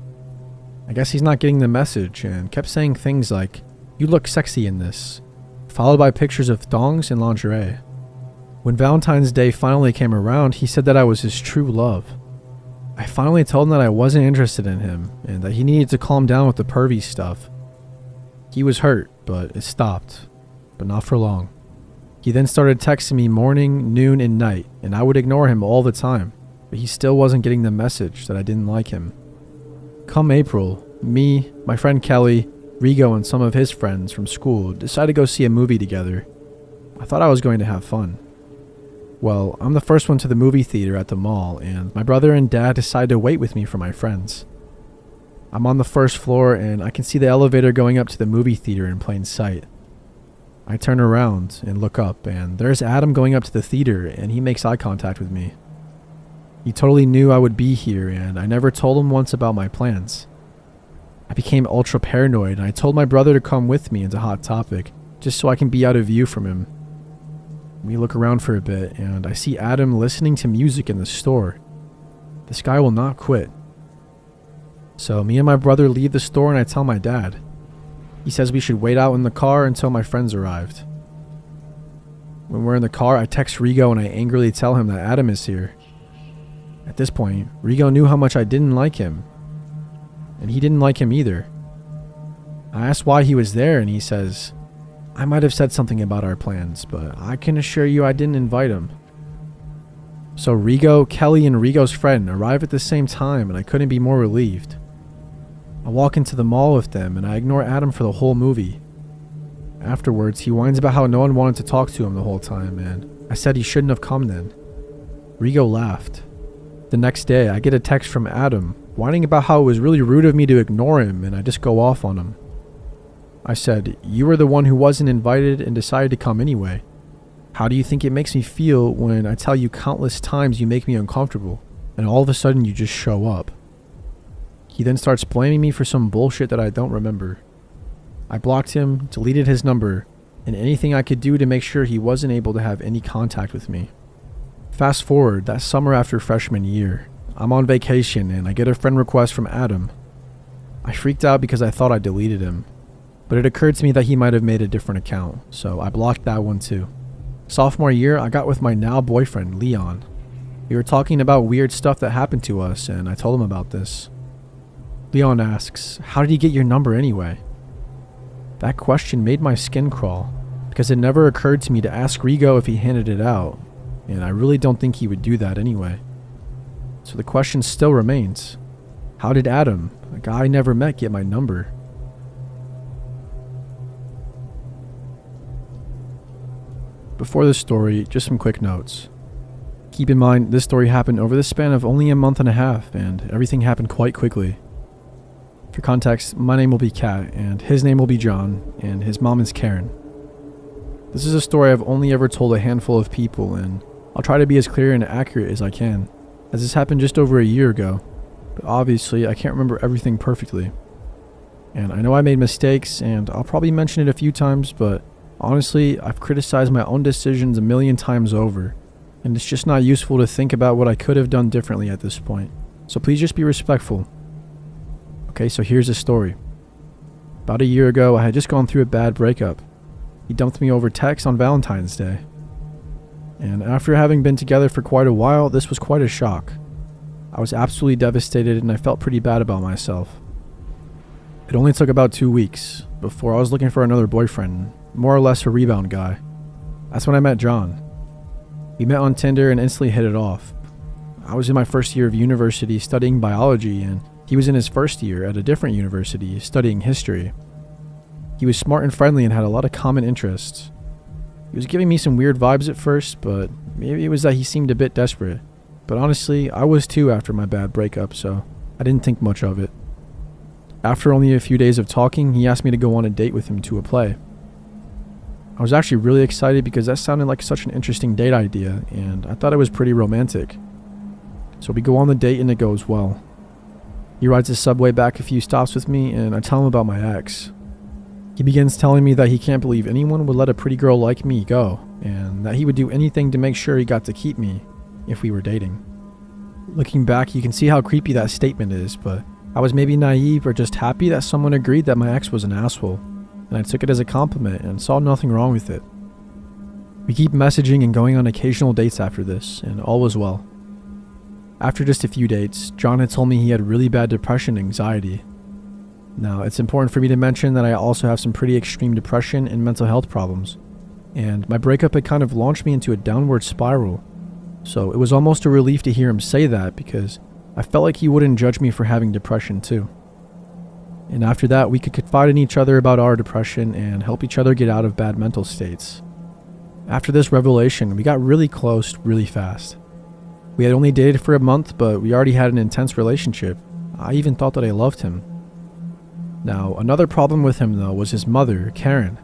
I guess he's not getting the message, and kept saying things like, "You look sexy in this," followed by pictures of thongs and lingerie. When Valentine's Day finally came around, he said that I was his true love. I finally told him that I wasn't interested in him, and that he needed to calm down with the pervy stuff. He was hurt, but it stopped, but not for long. He then started texting me morning, noon, and night, and I would ignore him all the time, but he still wasn't getting the message that I didn't like him. Come April, me, my friend Kelly, Rigo, and some of his friends from school decided to go see a movie together. I thought I was going to have fun. Well, I'm the first one to the movie theater at the mall, and my brother and dad decide to wait with me for my friends. I'm on the first floor, and I can see the elevator going up to the movie theater in plain sight. I turn around and look up, and there's Adam going up to the theater, and he makes eye contact with me. He totally knew I would be here, and I never told him once about my plans. I became ultra paranoid, and I told my brother to come with me into Hot Topic, just so I can be out of view from him. We look around for a bit, and I see Adam listening to music in the store. This guy will not quit. So me and my brother leave the store, and I tell my dad. He says we should wait out in the car until my friends arrived. When we're in the car, I text Rigo and I angrily tell him that Adam is here. At this point, Rigo knew how much I didn't like him, and he didn't like him either. I asked why he was there, and he says, "I might have said something about our plans, but I can assure you I didn't invite him." So Rigo, Kelly, and Rigo's friend arrive at the same time, and I couldn't be more relieved. I walk into the mall with them, and I ignore Adam for the whole movie. Afterwards, he whines about how no one wanted to talk to him the whole time, and I said he shouldn't have come then. Rigo laughed. The next day, I get a text from Adam, whining about how it was really rude of me to ignore him, and I just go off on him. I said, "You were the one who wasn't invited and decided to come anyway. How do you think it makes me feel when I tell you countless times you make me uncomfortable, and all of a sudden you just show up?" He then starts blaming me for some bullshit that I don't remember. I blocked him, deleted his number, and anything I could do to make sure he wasn't able to have any contact with me. Fast forward, that summer after freshman year, I'm on vacation and I get a friend request from Adam. I freaked out because I thought I deleted him, but it occurred to me that he might have made a different account, so I blocked that one too. Sophomore year, I got with my now boyfriend, Leon. We were talking about weird stuff that happened to us, and I told him about this. Leon asks, "How did he get your number anyway?" That question made my skin crawl, because it never occurred to me to ask Rigo if he handed it out, and I really don't think he would do that anyway. So the question still remains, how did Adam, a guy I never met, get my number? Before this story, just some quick notes. Keep in mind, this story happened over the span of only a month and a half, and everything happened quite quickly. For context, my name will be Kat, and his name will be John, and his mom is Karen. This is a story I've only ever told a handful of people, and I'll try to be as clear and accurate as I can, as this happened just over a year ago, but obviously I can't remember everything perfectly. And I know I made mistakes, and I'll probably mention it a few times, but honestly, I've criticized my own decisions a million times over, and it's just not useful to think about what I could have done differently at this point. So please just be respectful. Okay, so here's the story. About a year ago, I had just gone through a bad breakup. He dumped me over text on Valentine's Day. And after having been together for quite a while, this was quite a shock. I was absolutely devastated and I felt pretty bad about myself. It only took about 2 weeks before I was looking for another boyfriend, more or less a rebound guy. That's when I met John. We met on Tinder and instantly hit it off. I was in my first year of university studying biology, and he was in his first year at a different university studying history. He was smart and friendly and had a lot of common interests. He was giving me some weird vibes at first, but maybe it was that he seemed a bit desperate. But honestly, I was too after my bad breakup, so I didn't think much of it. After only a few days of talking, he asked me to go on a date with him to a play. I was actually really excited because that sounded like such an interesting date idea, and I thought it was pretty romantic. So we go on the date and it goes well. He rides the subway back a few stops with me, and I tell him about my ex. He begins telling me that he can't believe anyone would let a pretty girl like me go, and that he would do anything to make sure he got to keep me if we were dating. Looking back, you can see how creepy that statement is, but I was maybe naive or just happy that someone agreed that my ex was an asshole, and I took it as a compliment and saw nothing wrong with it. We keep messaging and going on occasional dates after this, and all was well. After just a few dates, John had told me he had really bad depression and anxiety. Now, it's important for me to mention that I also have some pretty extreme depression and mental health problems, and my breakup had kind of launched me into a downward spiral, so it was almost a relief to hear him say that because I felt like he wouldn't judge me for having depression too. And after that, we could confide in each other about our depression and help each other get out of bad mental states. After this revelation, we got really close really fast. We had only dated for a month, but we already had an intense relationship. I even thought that I loved him. Now, another problem with him though was his mother, Karen.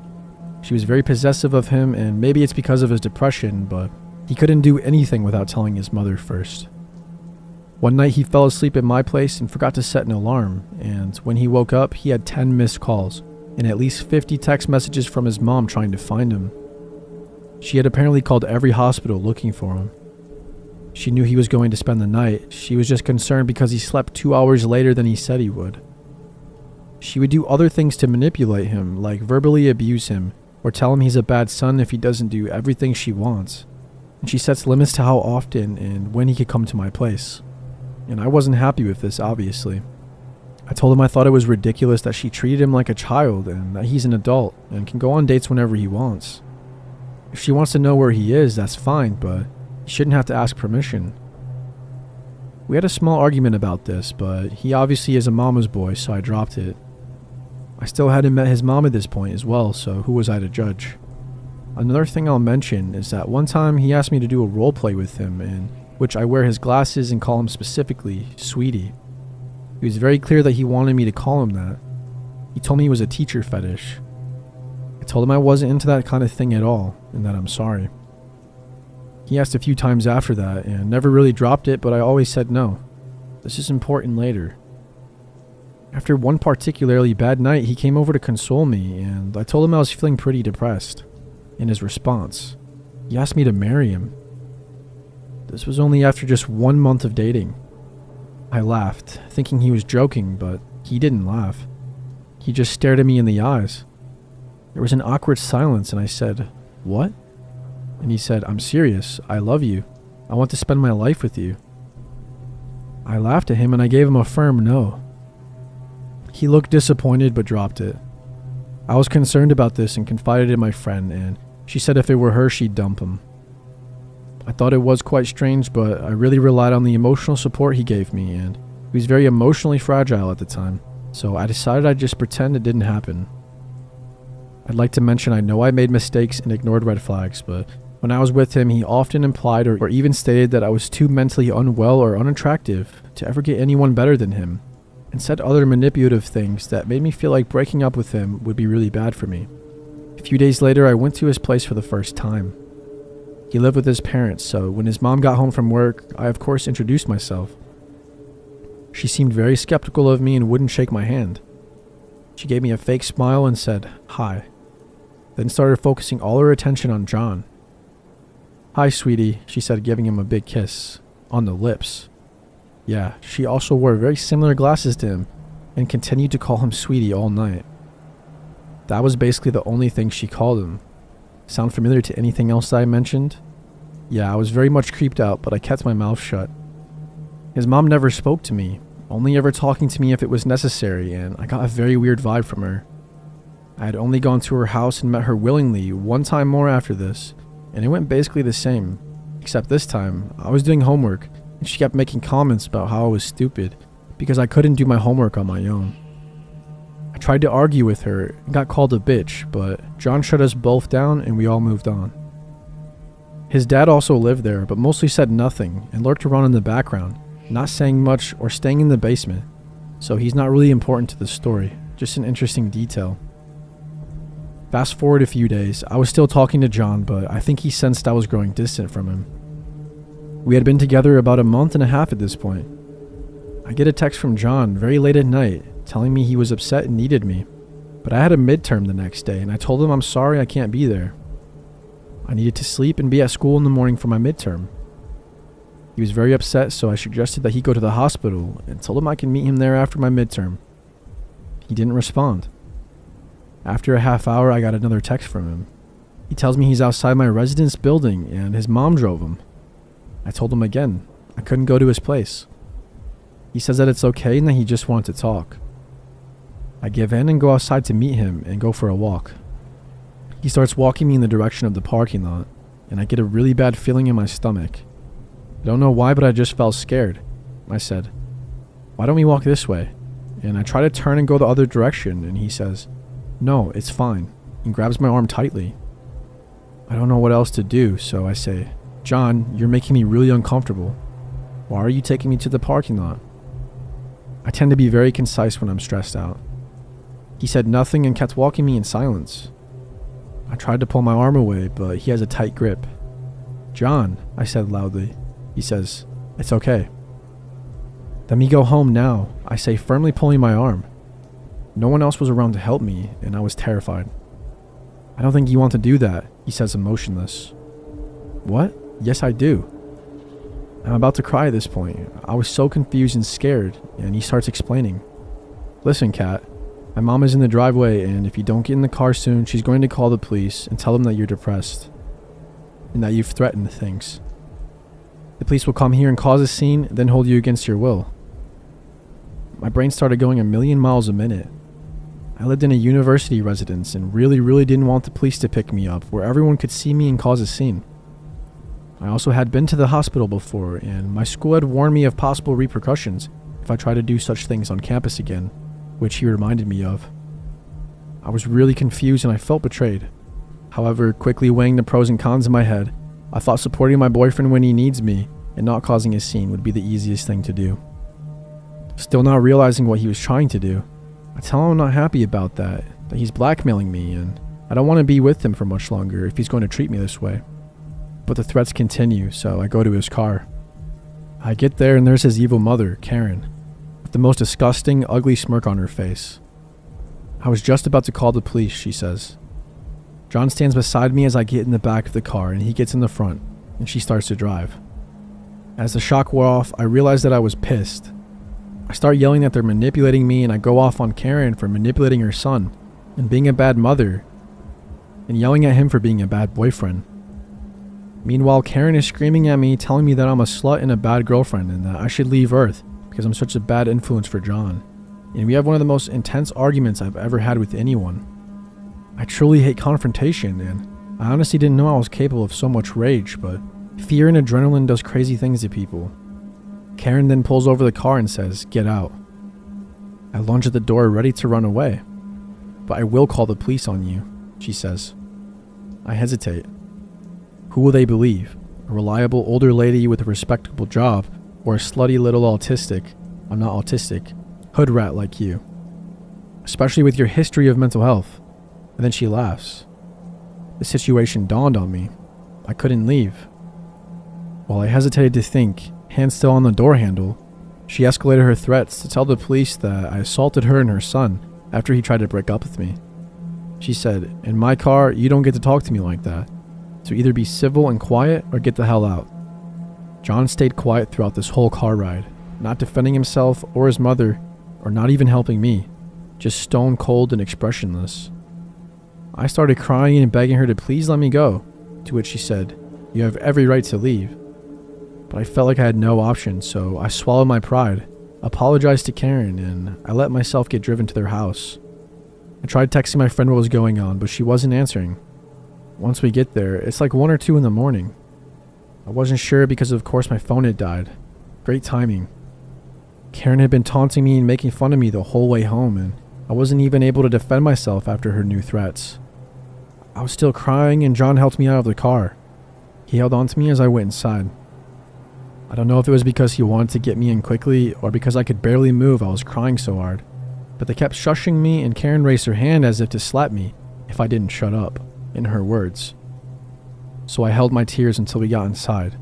She was very possessive of him, and maybe it's because of his depression, but he couldn't do anything without telling his mother first. One night he fell asleep at my place and forgot to set an alarm, and when he woke up, he had 10 missed calls and at least 50 text messages from his mom trying to find him. She had apparently called every hospital looking for him. She knew he was going to spend the night. She was just concerned because he slept 2 hours later than he said he would. She would do other things to manipulate him, like verbally abuse him, or tell him he's a bad son if he doesn't do everything she wants. And she sets limits to how often and when he could come to my place. And I wasn't happy with this, obviously. I told him I thought it was ridiculous that she treated him like a child and that he's an adult and can go on dates whenever he wants. If she wants to know where he is, that's fine, but he shouldn't have to ask permission. We had a small argument about this, but he obviously is a mama's boy, so I dropped it. I still hadn't met his mom at this point as well, so who was I to judge? Another thing I'll mention is that one time he asked me to do a role play with him, in which I wear his glasses and call him specifically Sweetie. He was very clear that he wanted me to call him that. He told me he was a teacher fetish. I told him I wasn't into that kind of thing at all, and that I'm sorry. He asked a few times after that, and never really dropped it, but I always said no. This is important later. After one particularly bad night, he came over to console me, and I told him I was feeling pretty depressed. In his response, he asked me to marry him. This was only after just 1 month of dating. I laughed, thinking he was joking, but he didn't laugh. He just stared at me in the eyes. There was an awkward silence, and I said, "What?" And he said, "I'm serious. I love you. I want to spend my life with you." I laughed at him, and I gave him a firm no. He looked disappointed, but dropped it. I was concerned about this and confided in my friend, and she said if it were her, she'd dump him. I thought it was quite strange, but I really relied on the emotional support he gave me, and he was very emotionally fragile at the time, so I decided I'd just pretend it didn't happen. I'd like to mention I know I made mistakes and ignored red flags, but when I was with him, he often implied or even stated that I was too mentally unwell or unattractive to ever get anyone better than him. and said other manipulative things that made me feel like breaking up with him would be really bad for me. A few days later, I went to his place for the first time. He lived with his parents, so when his mom got home from work, I of course introduced myself. She seemed very skeptical of me and wouldn't shake my hand. She gave me a fake smile and said, "Hi," then started focusing all her attention on John. "Hi, sweetie," she said, giving him a big kiss. On the lips. Yeah, she also wore very similar glasses to him and continued to call him sweetie all night. That was basically the only thing she called him. Sound familiar to anything else that I mentioned? Yeah, I was very much creeped out, but I kept my mouth shut. His mom never spoke to me, only ever talking to me if it was necessary, and I got a very weird vibe from her. I had only gone to her house and met her willingly one time more after this, and it went basically the same, except this time, I was doing homework, and she kept making comments about how I was stupid, because I couldn't do my homework on my own. I tried to argue with her, and got called a bitch, but John shut us both down, and we all moved on. His dad also lived there, but mostly said nothing, and lurked around in the background, not saying much or staying in the basement, so he's not really important to the story, just an interesting detail. Fast forward a few days, I was still talking to John, but I think he sensed I was growing distant from him. We had been together about a month and a half at this point. I get a text from John very late at night, telling me he was upset and needed me, but I had a midterm the next day, and I told him I'm sorry I can't be there. I needed to sleep and be at school in the morning for my midterm. He was very upset, so I suggested that he go to the hospital and told him I can meet him there after my midterm. He didn't respond. After a half hour, I got another text from him. He tells me he's outside my residence building and his mom drove him. I told him again, I couldn't go to his place. He says that it's okay and that he just wanted to talk. I give in and go outside to meet him and go for a walk. He starts walking me in the direction of the parking lot, and I get a really bad feeling in my stomach. I don't know why, but I just felt scared. I said, "Why don't we walk this way?" And I try to turn and go the other direction, and he says, "No, it's fine," and grabs my arm tightly. I don't know what else to do, so I say, "John, you're making me really uncomfortable. Why are you taking me to the parking lot?" I tend to be very concise when I'm stressed out. He said nothing and kept walking me in silence. I tried to pull my arm away, but he has a tight grip. "John," I said loudly. He says, "It's okay." "Let me go home now," I say, firmly pulling my arm. No one else was around to help me, and I was terrified. "I don't think you want to do that," he says, emotionless. "What? Yes, I do." I'm about to cry at this point. I was so confused and scared, and he starts explaining. "Listen, Kat, my mom is in the driveway, and if you don't get in the car soon, she's going to call the police and tell them that you're depressed, and that you've threatened things. The police will come here and cause a scene, then hold you against your will." My brain started going a million miles a minute. I lived in a university residence and really didn't want the police to pick me up where everyone could see me and cause a scene. I also had been to the hospital before, and my school had warned me of possible repercussions if I tried to do such things on campus again, which he reminded me of. I was really confused and I felt betrayed. However, quickly weighing the pros and cons in my head, I thought supporting my boyfriend when he needs me and not causing a scene would be the easiest thing to do. Still not realizing what he was trying to do, I tell him I'm not happy about that he's blackmailing me, and I don't want to be with him for much longer if he's going to treat me this way. But the threats continue, so I go to his car. I get there and there's his evil mother, Karen, with the most disgusting, ugly smirk on her face. "I was just about to call the police," she says. John stands beside me as I get in the back of the car, and he gets in the front, and she starts to drive. As the shock wore off, I realized that I was pissed. I start yelling that they're manipulating me, and I go off on Karen for manipulating her son and being a bad mother, and yelling at him for being a bad boyfriend. Meanwhile, Karen is screaming at me, telling me that I'm a slut and a bad girlfriend and that I should leave Earth because I'm such a bad influence for John. And we have one of the most intense arguments I've ever had with anyone. I truly hate confrontation, and I honestly didn't know I was capable of so much rage, but fear and adrenaline does crazy things to people. Karen then pulls over the car and says, "Get out." I lunge at the door ready to run away. "But I will call the police on you," she says. I hesitate. Who will they believe? A reliable older lady with a respectable job, or a slutty little autistic, I'm not autistic, Hood rat like you. Especially with your history of mental health. And then she laughs. The situation dawned on me. I couldn't leave. While I hesitated to think, hand still on the door handle, she escalated her threats to tell the police that I assaulted her and her son after he tried to break up with me. She said, "In my car, you don't get to talk to me like that. So either be civil and quiet or get the hell out." John stayed quiet throughout this whole car ride, not defending himself or his mother, or not even helping me, just stone cold and expressionless. I started crying and begging her to please let me go, to which she said, "You have every right to leave." But I felt like I had no option, so I swallowed my pride, apologized to Karen, and I let myself get driven to their house. I tried texting my friend what was going on, but she wasn't answering. Once we get there, it's like 1 or 2 in the morning. I wasn't sure because of course my phone had died. Great timing. Karen had been taunting me and making fun of me the whole way home, and I wasn't even able to defend myself after her new threats. I was still crying and John helped me out of the car. He held on to me as I went inside. I don't know if it was because he wanted to get me in quickly or because I could barely move, I was crying so hard. But they kept shushing me and Karen raised her hand as if to slap me if I didn't shut up, in her words. So I held my tears until we got inside.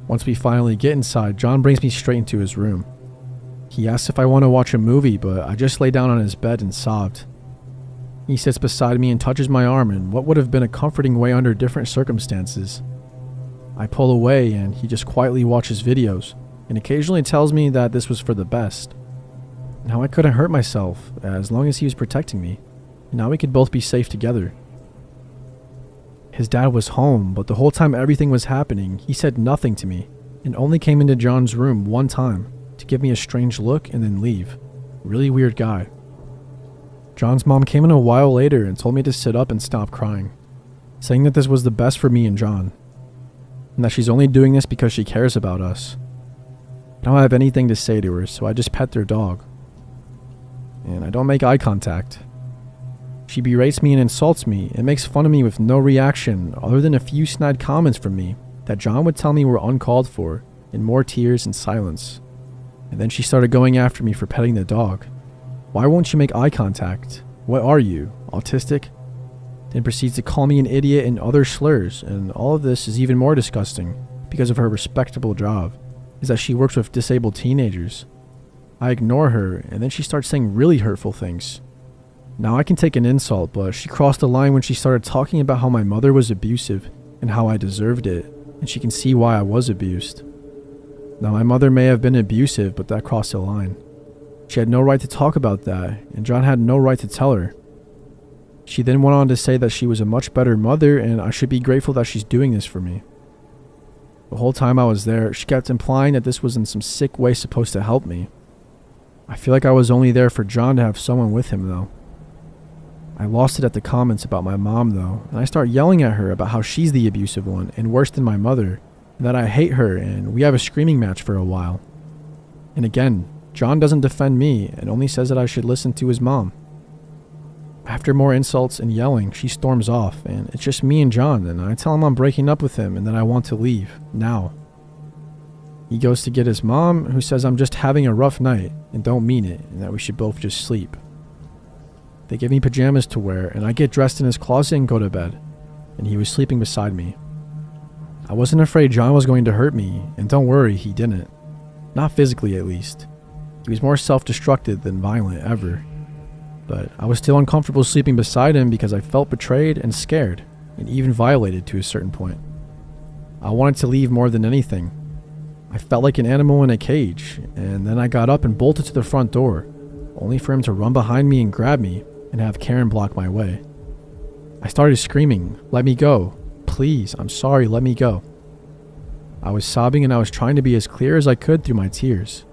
Once we finally get inside, John brings me straight into his room. He asks if I want to watch a movie, but I just lay down on his bed and sobbed. He sits beside me and touches my arm in what would have been a comforting way under different circumstances. I pull away and he just quietly watches videos and occasionally tells me that this was for the best. Now I couldn't hurt myself as long as he was protecting me, and now we could both be safe together. His dad was home, but the whole time everything was happening, he said nothing to me and only came into John's room one time to give me a strange look and then leave. Really weird guy. John's mom came in a while later and told me to sit up and stop crying, saying that this was the best for me and John, and that she's only doing this because she cares about us. I don't have anything to say to her, so I just pet their dog. And I don't make eye contact. She berates me and insults me and makes fun of me with no reaction other than a few snide comments from me that John would tell me were uncalled for, and more tears and silence. And then she started going after me for petting the dog. Why won't you make eye contact? What are you, autistic? Then proceeds to call me an idiot and other slurs, and all of this is even more disgusting because of her respectable job, is that she works with disabled teenagers. I ignore her, and then she starts saying really hurtful things. Now I can take an insult, but she crossed the line when she started talking about how my mother was abusive and how I deserved it, and she can see why I was abused. Now my mother may have been abusive, but that crossed the line. She had no right to talk about that, and John had no right to tell her. She then went on to say that she was a much better mother and I should be grateful that she's doing this for me. The whole time I was there, she kept implying that this was in some sick way supposed to help me. I feel like I was only there for John to have someone with him though. I lost it at the comments about my mom though, and I start yelling at her about how she's the abusive one and worse than my mother, and that I hate her, and we have a screaming match for a while. And again, John doesn't defend me and only says that I should listen to his mom. After more insults and yelling, she storms off, and it's just me and John, and I tell him I'm breaking up with him and that I want to leave, now. He goes to get his mom, who says I'm just having a rough night and don't mean it, and that we should both just sleep. They give me pajamas to wear, and I get dressed in his closet and go to bed, and he was sleeping beside me. I wasn't afraid John was going to hurt me, and don't worry, he didn't. Not physically, at least. He was more self-destructive than violent ever. But I was still uncomfortable sleeping beside him because I felt betrayed and scared, and even violated to a certain point. I wanted to leave more than anything. I felt like an animal in a cage, and then I got up and bolted to the front door, only for him to run behind me and grab me and have Karen block my way. I started screaming, "Let me go. Please, I'm sorry, let me go." I was sobbing and I was trying to be as clear as I could through my tears.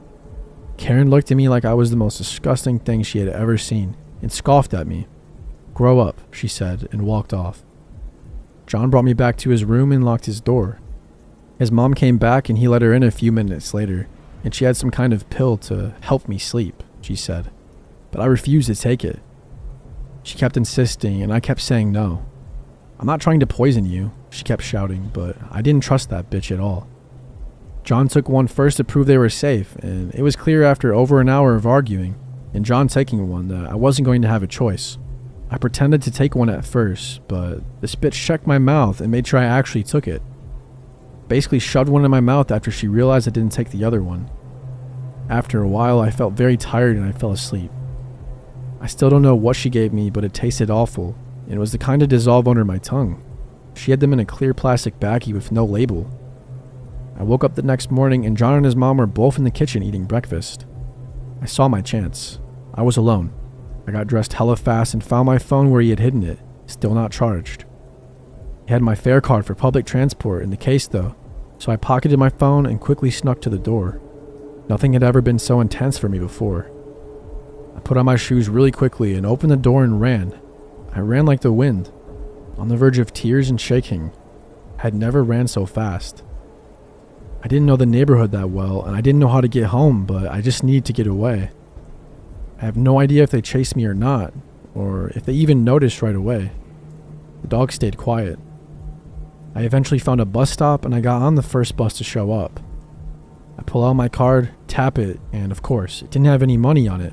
Karen looked at me like I was the most disgusting thing she had ever seen and scoffed at me. "Grow up," she said, and walked off. John brought me back to his room and locked his door. His mom came back and he let her in a few minutes later, and she had some kind of pill to help me sleep, she said, but I refused to take it. She kept insisting and I kept saying no. "I'm not trying to poison you," she kept shouting, but I didn't trust that bitch at all. John took one first to prove they were safe, and it was clear after over an hour of arguing, and John taking one, that I wasn't going to have a choice. I pretended to take one at first, but this bitch checked my mouth and made sure I actually took it. Basically shoved one in my mouth after she realized I didn't take the other one. After a while, I felt very tired and I fell asleep. I still don't know what she gave me, but it tasted awful, and it was the kind to dissolve under my tongue. She had them in a clear plastic baggie with no label. I woke up the next morning and John and his mom were both in the kitchen eating breakfast. I saw my chance. I was alone. I got dressed hella fast and found my phone where he had hidden it, still not charged. He had my fare card for public transport in the case though, so I pocketed my phone and quickly snuck to the door. Nothing had ever been so intense for me before. I put on my shoes really quickly and opened the door and ran. I ran like the wind, on the verge of tears and shaking. I had never ran so fast. I didn't know the neighborhood that well, and I didn't know how to get home, but I just needed to get away. I have no idea if they chased me or not, or if they even noticed right away. The dog stayed quiet. I eventually found a bus stop and I got on the first bus to show up. I pull out my card, tap it, and of course, it didn't have any money on it.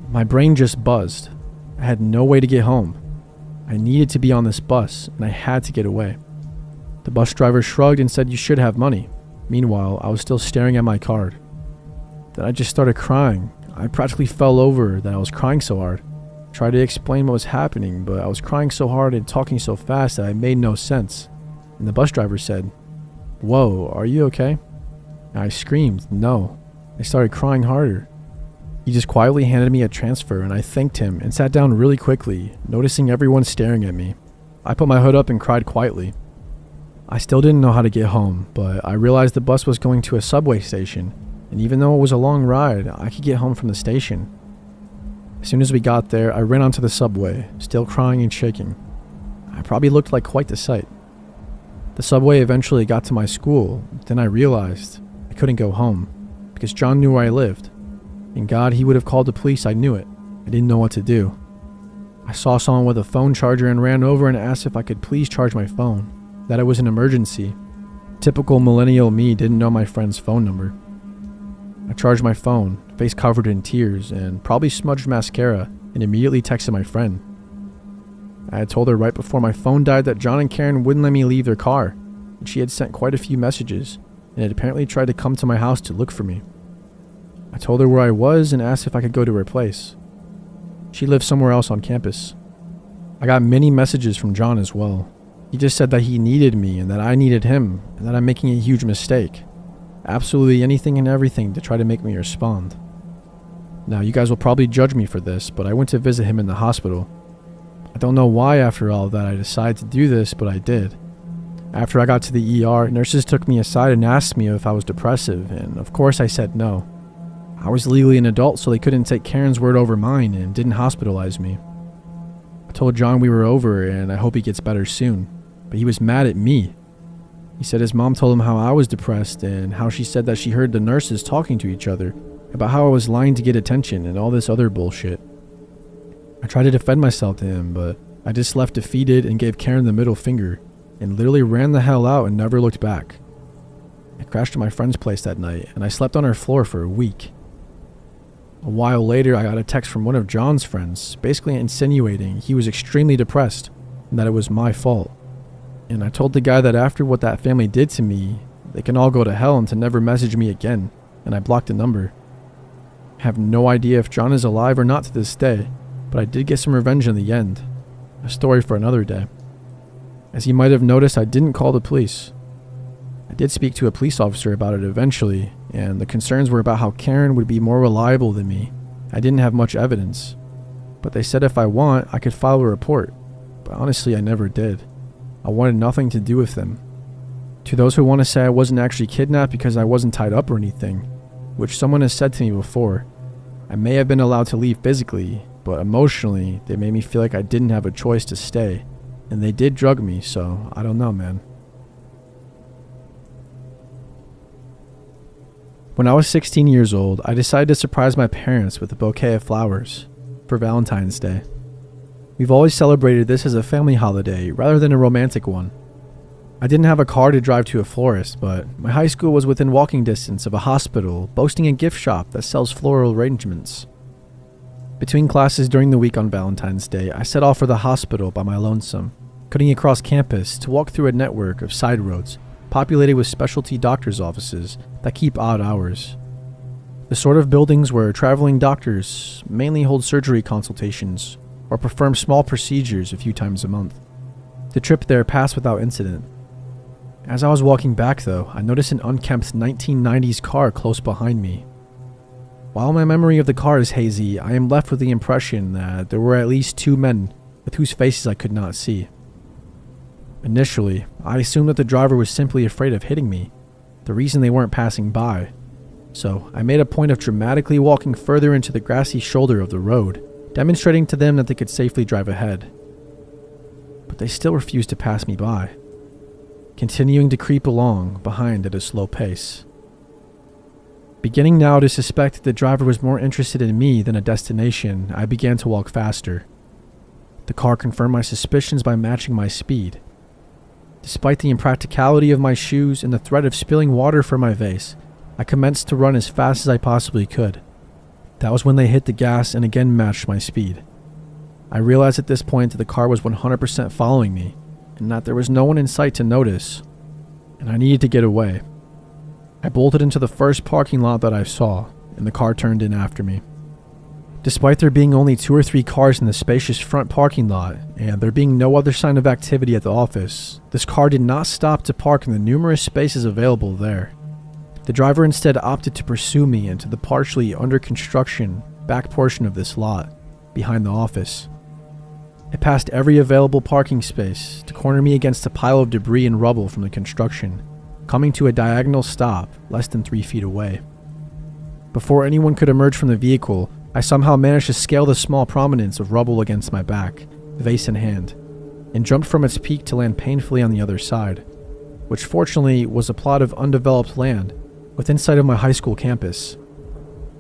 My brain just buzzed. I had no way to get home. I needed to be on this bus, and I had to get away. The bus driver shrugged and said you should have money. Meanwhile, I was still staring at my card. Then I just started crying. I practically fell over that I was crying so hard. I tried to explain what was happening, but I was crying so hard and talking so fast that it made no sense. And the bus driver said, "Whoa, are you okay?" And I screamed, "No." I started crying harder. He just quietly handed me a transfer and I thanked him and sat down really quickly, noticing everyone staring at me. I put my hood up and cried quietly. I still didn't know how to get home, but I realized the bus was going to a subway station, and even though it was a long ride, I could get home from the station. As soon as we got there, I ran onto the subway, still crying and shaking. I probably looked like quite the sight. The subway eventually got to my school, then I realized I couldn't go home, because John knew where I lived. And God, he would have called the police, I knew it. I didn't know what to do. I saw someone with a phone charger and ran over and asked if I could please charge my phone, that it was an emergency. Typical millennial me didn't know my friend's phone number. I charged my phone, face covered in tears, and probably smudged mascara, and immediately texted my friend. I had told her right before my phone died that John and Karen wouldn't let me leave their car, and she had sent quite a few messages, and had apparently tried to come to my house to look for me. I told her where I was and asked if I could go to her place. She lived somewhere else on campus. I got many messages from John as well. He just said that he needed me and that I needed him, and that I'm making a huge mistake. Absolutely anything and everything to try to make me respond. Now, you guys will probably judge me for this, but I went to visit him in the hospital. I don't know why after all that I decided to do this, but I did. After I got to the ER, nurses took me aside and asked me if I was depressive, and of course I said no. I was legally an adult, so they couldn't take Karen's word over mine and didn't hospitalize me. I told John we were over and I hope he gets better soon, but he was mad at me. He said his mom told him how I was depressed and how she said that she heard the nurses talking to each other about how I was lying to get attention and all this other bullshit. I tried to defend myself to him, but I just left defeated and gave Karen the middle finger and literally ran the hell out and never looked back. I crashed at my friend's place that night and I slept on her floor for a week. A while later, I got a text from one of John's friends, basically insinuating he was extremely depressed and that it was my fault. And I told the guy that after what that family did to me, they can all go to hell and to never message me again, and I blocked the number. I have no idea if John is alive or not to this day, but I did get some revenge in the end. A story for another day. As you might have noticed, I didn't call the police. I did speak to a police officer about it eventually, and the concerns were about how Karen would be more reliable than me. I didn't have much evidence, but they said if I want, I could file a report, but honestly I never did. I wanted nothing to do with them. To those who want to say I wasn't actually kidnapped because I wasn't tied up or anything, which someone has said to me before, I may have been allowed to leave physically, but emotionally they made me feel like I didn't have a choice to stay, and they did drug me, so I don't know, man. When I was 16 years old, I decided to surprise my parents with a bouquet of flowers for Valentine's Day. We've always celebrated this as a family holiday rather than a romantic one. I didn't have a car to drive to a florist, but my high school was within walking distance of a hospital boasting a gift shop that sells floral arrangements. Between classes during the week on Valentine's Day, I set off for the hospital by my lonesome, cutting across campus to walk through a network of side roads populated with specialty doctors' offices that keep odd hours. The sort of buildings where traveling doctors mainly hold surgery consultations or perform small procedures a few times a month. The trip there passed without incident. As I was walking back though, I noticed an unkempt 1990s car close behind me. While my memory of the car is hazy, I am left with the impression that there were at least two men with whose faces I could not see. Initially, I assumed that the driver was simply afraid of hitting me, the reason they weren't passing by. So I made a point of dramatically walking further into the grassy shoulder of the road, demonstrating to them that they could safely drive ahead. But they still refused to pass me by, continuing to creep along behind at a slow pace. Beginning now to suspect that the driver was more interested in me than a destination, I began to walk faster. The car confirmed my suspicions by matching my speed. Despite the impracticality of my shoes and the threat of spilling water from my vase, I commenced to run as fast as I possibly could. That was when they hit the gas and again matched my speed. I realized at this point that the car was 100% following me, and that there was no one in sight to notice, and I needed to get away. I bolted into the first parking lot that I saw, and the car turned in after me. Despite there being only 2 or 3 cars in the spacious front parking lot, and there being no other sign of activity at the office, this car did not stop to park in the numerous spaces available there. The driver instead opted to pursue me into the partially under construction back portion of this lot, behind the office. It passed every available parking space to corner me against a pile of debris and rubble from the construction, coming to a diagonal stop less than 3 feet away. Before anyone could emerge from the vehicle, I somehow managed to scale the small prominence of rubble against my back, vase in hand, and jumped from its peak to land painfully on the other side, which fortunately was a plot of undeveloped land within sight of my high school campus.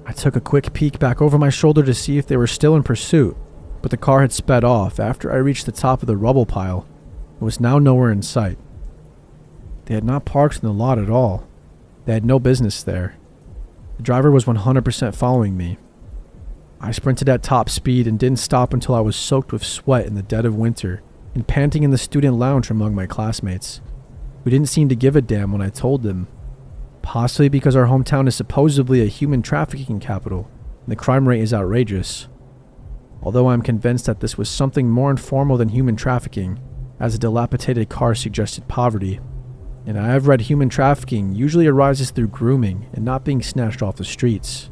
I took a quick peek back over my shoulder to see if they were still in pursuit, but the car had sped off after I reached the top of the rubble pile and was now nowhere in sight. They had not parked in the lot at all. They had no business there. The driver was 100% following me. I sprinted at top speed and didn't stop until I was soaked with sweat in the dead of winter and panting in the student lounge among my classmates, who didn't seem to give a damn when I told them. Possibly because our hometown is supposedly a human trafficking capital and the crime rate is outrageous. Although I'm convinced that this was something more informal than human trafficking, as a dilapidated car suggested poverty. And I have read human trafficking usually arises through grooming and not being snatched off the streets.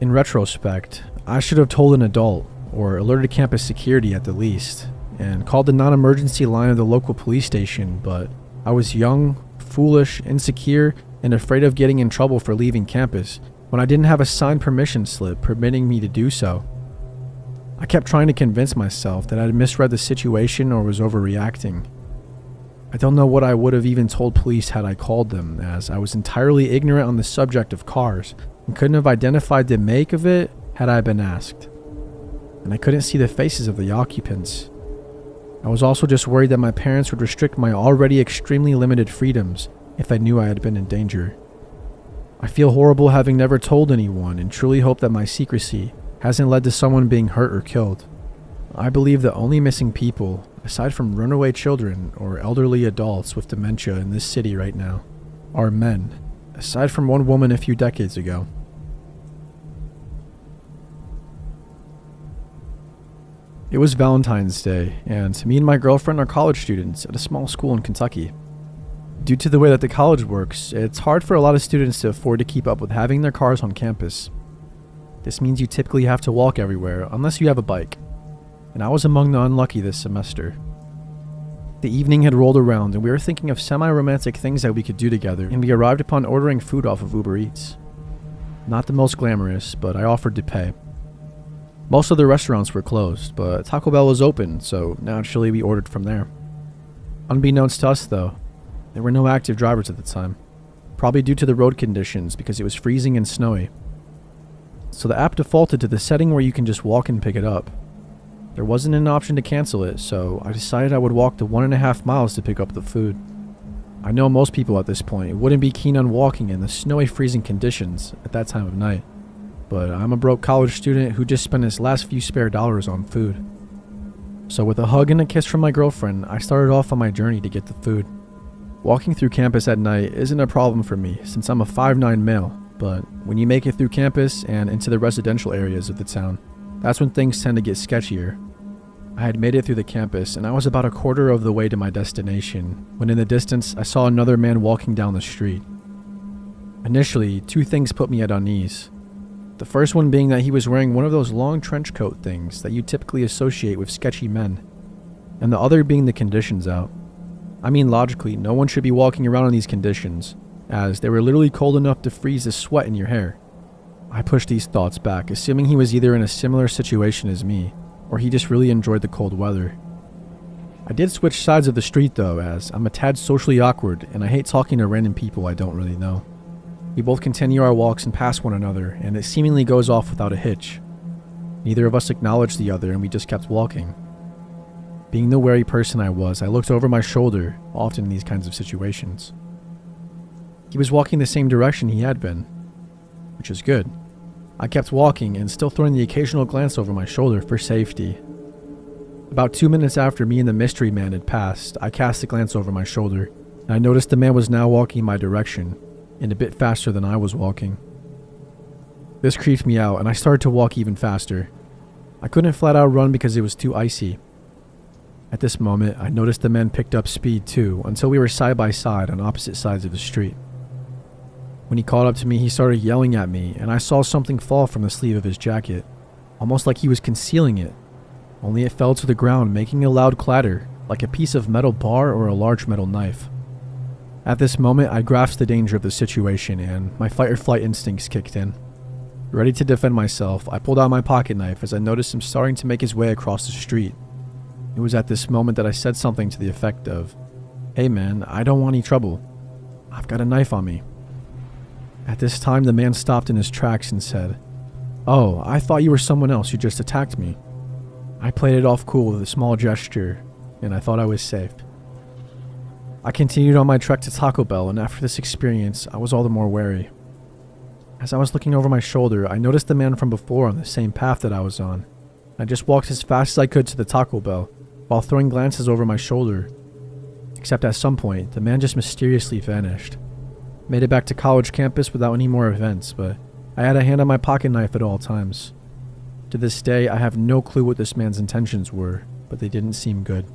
In retrospect, I should have told an adult, or alerted campus security at the least, and called the non-emergency line of the local police station, but I was young, foolish, insecure, and afraid of getting in trouble for leaving campus when I didn't have a signed permission slip permitting me to do so. I kept trying to convince myself that I had misread the situation or was overreacting. I don't know what I would have even told police had I called them, as I was entirely ignorant on the subject of cars and couldn't have identified the make of it had I been asked. And I couldn't see the faces of the occupants. I was also just worried that my parents would restrict my already extremely limited freedoms if they knew I had been in danger. I feel horrible having never told anyone and truly hope that my secrecy hasn't led to someone being hurt or killed. I believe the only missing people, aside from runaway children or elderly adults with dementia in this city right now, are men, aside from one woman a few decades ago. It was Valentine's Day, and me and my girlfriend are college students at a small school in Kentucky. Due to the way that the college works, it's hard for a lot of students to afford to keep up with having their cars on campus. This means you typically have to walk everywhere unless you have a bike, and I was among the unlucky this semester. The evening had rolled around and we were thinking of semi-romantic things that we could do together, and we arrived upon ordering food off of Uber Eats. Not the most glamorous, but I offered to pay. Most of the restaurants were closed, but Taco Bell was open, so naturally we ordered from there. Unbeknownst to us though, there were no active drivers at the time, probably due to the road conditions because it was freezing and snowy. So the app defaulted to the setting where you can just walk and pick it up. There wasn't an option to cancel it, so I decided I would walk the 1.5 miles to pick up the food. I know most people at this point wouldn't be keen on walking in the snowy freezing conditions at that time of night, but I'm a broke college student who just spent his last few spare dollars on food. So with a hug and a kiss from my girlfriend, I started off on my journey to get the food. Walking through campus at night isn't a problem for me since I'm a 5'9" male, but when you make it through campus and into the residential areas of the town, that's when things tend to get sketchier. I had made it through the campus and I was about a quarter of the way to my destination when in the distance I saw another man walking down the street. Initially, two things put me at unease. The first one being that he was wearing one of those long trench coat things that you typically associate with sketchy men, and the other being the conditions out. I mean, logically, no one should be walking around in these conditions, as they were literally cold enough to freeze the sweat in your hair. I pushed these thoughts back, assuming he was either in a similar situation as me, or he just really enjoyed the cold weather. I did switch sides of the street though, as I'm a tad socially awkward and I hate talking to random people I don't really know. We both continue our walks and pass one another, and it seemingly goes off without a hitch. Neither of us acknowledged the other and we just kept walking. Being the wary person I was, I looked over my shoulder, often in these kinds of situations. He was walking the same direction he had been, which is good. I kept walking and still throwing the occasional glance over my shoulder for safety. About 2 minutes after me and the mystery man had passed, I cast a glance over my shoulder, and I noticed the man was now walking in my direction, and a bit faster than I was walking. This creeped me out, and I started to walk even faster. I couldn't flat out run because it was too icy. At this moment, I noticed the man picked up speed too, until we were side by side on opposite sides of the street. When he caught up to me, he started yelling at me, and I saw something fall from the sleeve of his jacket, almost like he was concealing it, only it fell to the ground, making a loud clatter, like a piece of metal bar or a large metal knife. At this moment, I grasped the danger of the situation, and my fight or flight instincts kicked in. Ready to defend myself, I pulled out my pocket knife as I noticed him starting to make his way across the street. It was at this moment that I said something to the effect of, "Hey man, I don't want any trouble. I've got a knife on me." At this time, the man stopped in his tracks and said, "Oh, I thought you were someone else who just attacked me." I played it off cool with a small gesture, and I thought I was safe. I continued on my trek to Taco Bell, and after this experience, I was all the more wary. As I was looking over my shoulder, I noticed the man from before on the same path that I was on. I just walked as fast as I could to the Taco Bell, while throwing glances over my shoulder. Except at some point, the man just mysteriously vanished. Made it back to college campus without any more events, but I had a hand on my pocket knife at all times. To this day, I have no clue what this man's intentions were, but they didn't seem good.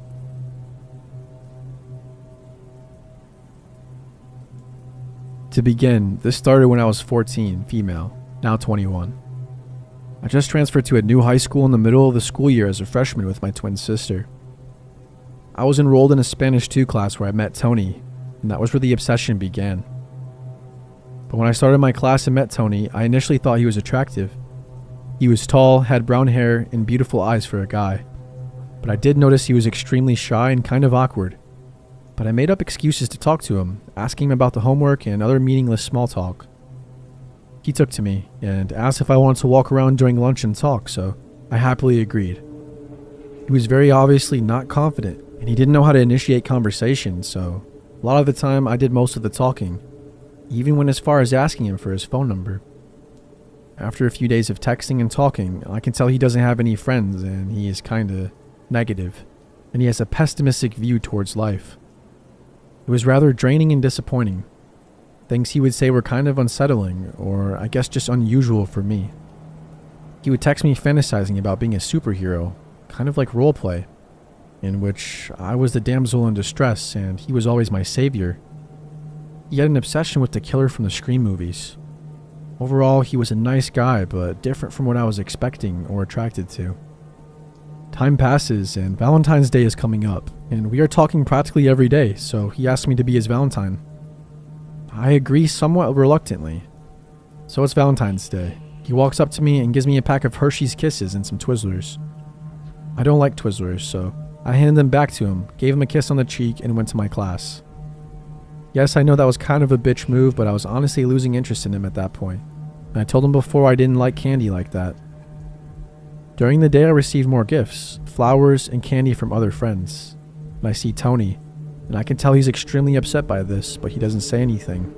To begin, this started when I was 14, female, now 21. I just transferred to a new high school in the middle of the school year as a freshman with my twin sister. I was enrolled in a Spanish 2 class where I met Tony, and that was where the obsession began. But when I started my class and met Tony, I initially thought he was attractive. He was tall, had brown hair, and beautiful eyes for a guy. But I did notice he was extremely shy and kind of awkward. But I made up excuses to talk to him, asking him about the homework and other meaningless small talk. He took to me and asked if I wanted to walk around during lunch and talk, so I happily agreed. He was very obviously not confident, and he didn't know how to initiate conversation, so a lot of the time I did most of the talking. Even went as far as asking him for his phone number. After a few days of texting and talking, I can tell he doesn't have any friends and he is kinda negative, and he has a pessimistic view towards life. It was rather draining and disappointing. Things he would say were kind of unsettling, or I guess just unusual for me. He would text me fantasizing about being a superhero, kind of like roleplay, in which I was the damsel in distress and he was always my savior. He had an obsession with the killer from the Scream movies. Overall, he was a nice guy, but different from what I was expecting or attracted to. Time passes, and Valentine's Day is coming up, and we are talking practically every day, so he asked me to be his Valentine. I agree somewhat reluctantly. So it's Valentine's Day. He walks up to me and gives me a pack of Hershey's Kisses and some Twizzlers. I don't like Twizzlers, so I handed them back to him, gave him a kiss on the cheek, and went to my class. Yes, I know that was kind of a bitch move, but I was honestly losing interest in him at that point. And I told him before I didn't like candy like that. During the day, I receive more gifts, flowers, and candy from other friends. And I see Tony, and I can tell he's extremely upset by this, but he doesn't say anything.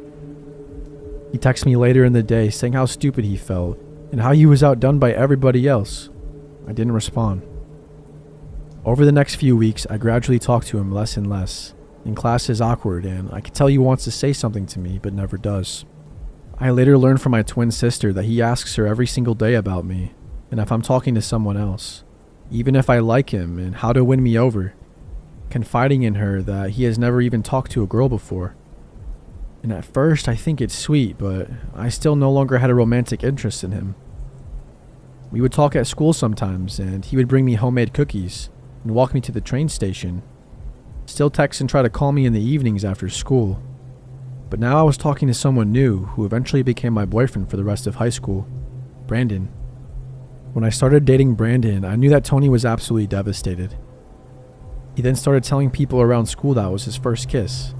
He texts me later in the day saying how stupid he felt and how he was outdone by everybody else. I didn't respond. Over the next few weeks, I gradually talk to him less and less. In class is awkward, and I can tell he wants to say something to me, but never does. I later learned from my twin sister that he asks her every single day about me, and if I'm talking to someone else, even if I like him, and how to win me over, confiding in her that he has never even talked to a girl before. And at first, I think it's sweet, but I still no longer had a romantic interest in him. We would talk at school sometimes, and he would bring me homemade cookies and walk me to the train station. Still text and try to call me in the evenings after school. But now I was talking to someone new who eventually became my boyfriend for the rest of high school, Brandon. When I started dating Brandon, I knew that Tony was absolutely devastated. He then started telling people around school that was his first kiss.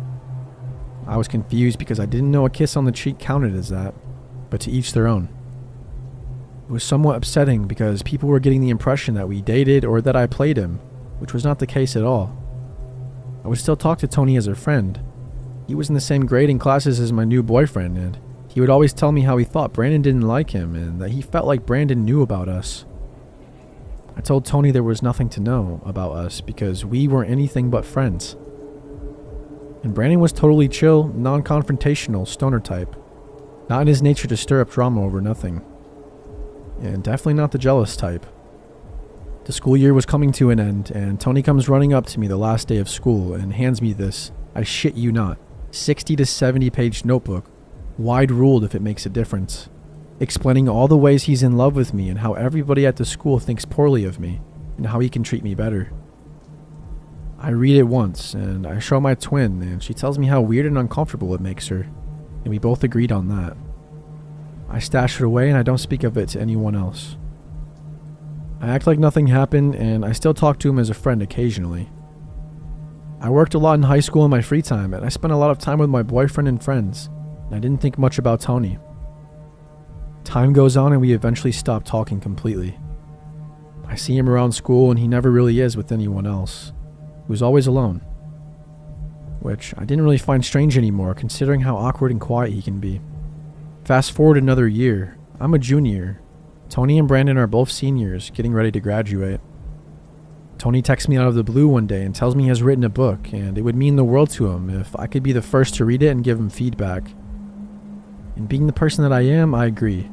I was confused because I didn't know a kiss on the cheek counted as that, but to each their own. It was somewhat upsetting because people were getting the impression that we dated or that I played him, which was not the case at all. I would still talk to Tony as a friend. He was in the same grade and classes as my new boyfriend, and he would always tell me how he thought Brandon didn't like him and that he felt like Brandon knew about us. I told Tony there was nothing to know about us because we weren't anything but friends. And Brandon was totally chill, non-confrontational, stoner type. Not in his nature to stir up drama over nothing. And definitely not the jealous type. The school year was coming to an end, and Tony comes running up to me the last day of school and hands me this, I shit you not, 60 to 70 page notebook, wide ruled if it makes a difference, explaining all the ways he's in love with me and how everybody at the school thinks poorly of me and how he can treat me better. I read it once, and I show my twin, and she tells me how weird and uncomfortable it makes her, and we both agreed on that. I stash it away and I don't speak of it to anyone else. I act like nothing happened, and I still talk to him as a friend occasionally. I worked a lot in high school in my free time, and I spent a lot of time with my boyfriend and friends, and I didn't think much about Tony. Time goes on and we eventually stop talking completely. I see him around school and he never really is with anyone else. He was always alone. Which I didn't really find strange anymore considering how awkward and quiet he can be. Fast forward another year, I'm a junior. Tony and Brandon are both seniors, getting ready to graduate. Tony texts me out of the blue one day and tells me he has written a book, and it would mean the world to him if I could be the first to read it and give him feedback. And being the person that I am, I agree.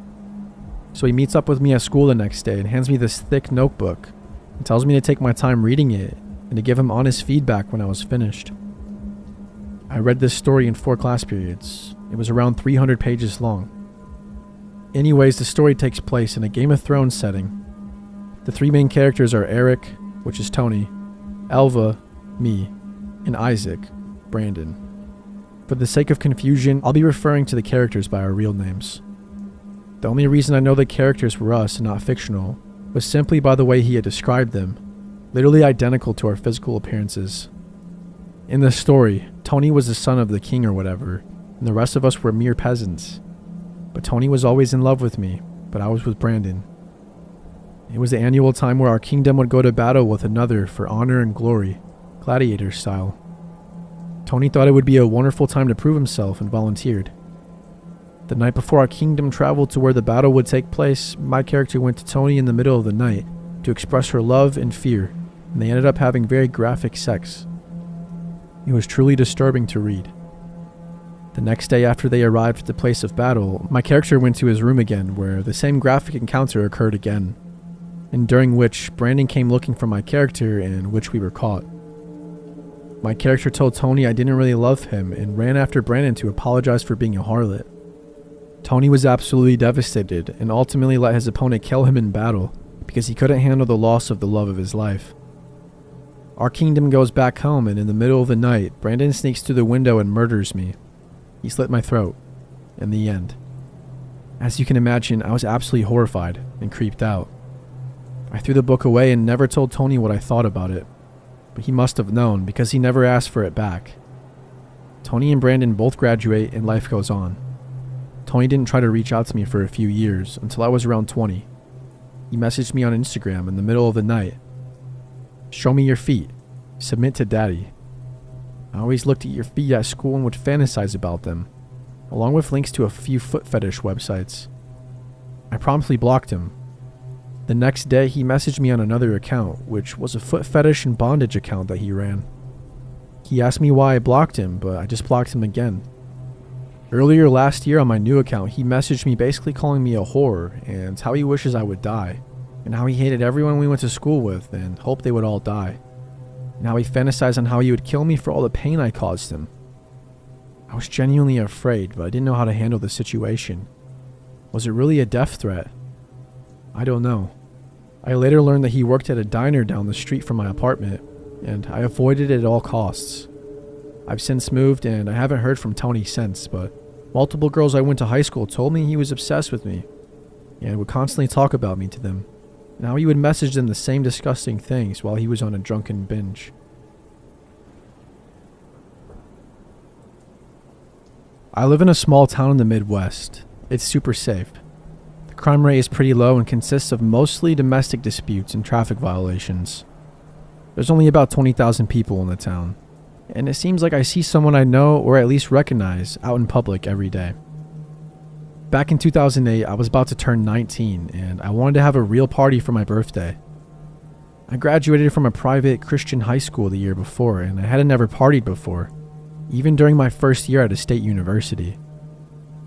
So he meets up with me at school the next day and hands me this thick notebook and tells me to take my time reading it and to give him honest feedback when I was finished. I read this story in 4 class periods. It was around 300 pages long. Anyways, the story takes place in a Game of Thrones setting. The 3 main characters are Eric, which is Tony, Elva, me, and Isaac, Brandon. For the sake of confusion, I'll be referring to the characters by our real names. The only reason I know the characters were us and not fictional was simply by the way he had described them, literally identical to our physical appearances. In the story, Tony was the son of the king or whatever, and the rest of us were mere peasants. But Tony was always in love with me, but I was with Brandon. It was the annual time where our kingdom would go to battle with another for honor and glory, gladiator style. Tony thought it would be a wonderful time to prove himself and volunteered. The night before our kingdom traveled to where the battle would take place, my character went to Tony in the middle of the night to express her love and fear, and they ended up having very graphic sex. It was truly disturbing to read. The next day after they arrived at the place of battle, my character went to his room again where the same graphic encounter occurred again, and during which Brandon came looking for my character and which we were caught. My character told Tony I didn't really love him and ran after Brandon to apologize for being a harlot. Tony was absolutely devastated and ultimately let his opponent kill him in battle because he couldn't handle the loss of the love of his life. Our kingdom goes back home, and in the middle of the night, Brandon sneaks through the window and murders me. He slit my throat. In the end. As you can imagine, I was absolutely horrified and creeped out. I threw the book away and never told Tony what I thought about it, but he must have known because he never asked for it back. Tony and Brandon both graduate and life goes on. Tony didn't try to reach out to me for a few years until I was around 20. He messaged me on Instagram in the middle of the night. "Show me your feet. Submit to daddy. I always looked at your feet at school and would fantasize about them, along with links to a few foot fetish websites." I promptly blocked him. The next day, he messaged me on another account, which was a foot fetish and bondage account that he ran. He asked me why I blocked him, but I just blocked him again. Earlier last year on my new account, he messaged me basically calling me a whore and how he wishes I would die, and how he hated everyone we went to school with and hoped they would all die, and how he fantasized on how he would kill me for all the pain I caused him. I was genuinely afraid, but I didn't know how to handle the situation. Was it really a death threat? I don't know. I later learned that he worked at a diner down the street from my apartment, and I avoided it at all costs. I've since moved, and I haven't heard from Tony since, but multiple girls I went to high school told me he was obsessed with me, and would constantly talk about me to them, and how he would message them the same disgusting things while he was on a drunken binge. I live in a small town in the Midwest. It's super safe. The crime rate is pretty low and consists of mostly domestic disputes and traffic violations. There's only about 20,000 people in the town, and it seems like I see someone I know or at least recognize out in public every day. Back in 2008, I was about to turn 19, and I wanted to have a real party for my birthday. I graduated from a private Christian high school the year before, and I hadn't never partied before, even during my first year at a state university.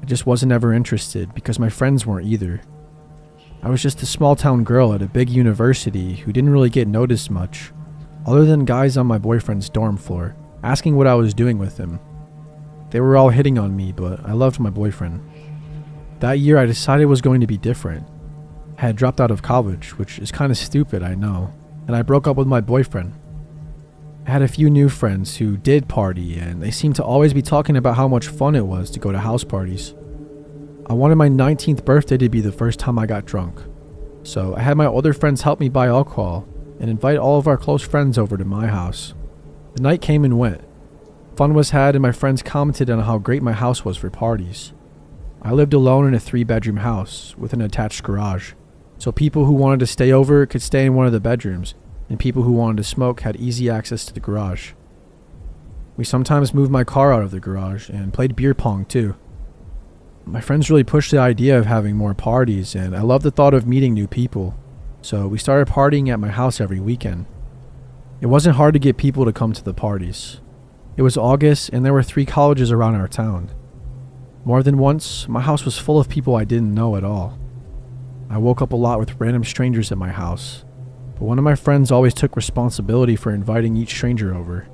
I just wasn't ever interested because my friends weren't either. I was just a small town girl at a big university who didn't really get noticed much, other than guys on my boyfriend's dorm floor, asking what I was doing with him. They were all hitting on me, but I loved my boyfriend. That year I decided it was going to be different. I had dropped out of college, which is kind of stupid, I know, and I broke up with my boyfriend. I had a few new friends who did party, and they seemed to always be talking about how much fun it was to go to house parties. I wanted my 19th birthday to be the first time I got drunk, so I had my older friends help me buy alcohol and invite all of our close friends over to my house. The night came and went. Fun was had, and my friends commented on how great my house was for parties. I lived alone in a 3-bedroom house with an attached garage, so people who wanted to stay over could stay in one of the bedrooms, and people who wanted to smoke had easy access to the garage. We sometimes moved my car out of the garage and played beer pong too. My friends really pushed the idea of having more parties, and I loved the thought of meeting new people, so we started partying at my house every weekend. It wasn't hard to get people to come to the parties. It was August, and there were 3 colleges around our town. More than once, my house was full of people I didn't know at all. I woke up a lot with random strangers at my house, but one of my friends always took responsibility for inviting each stranger over.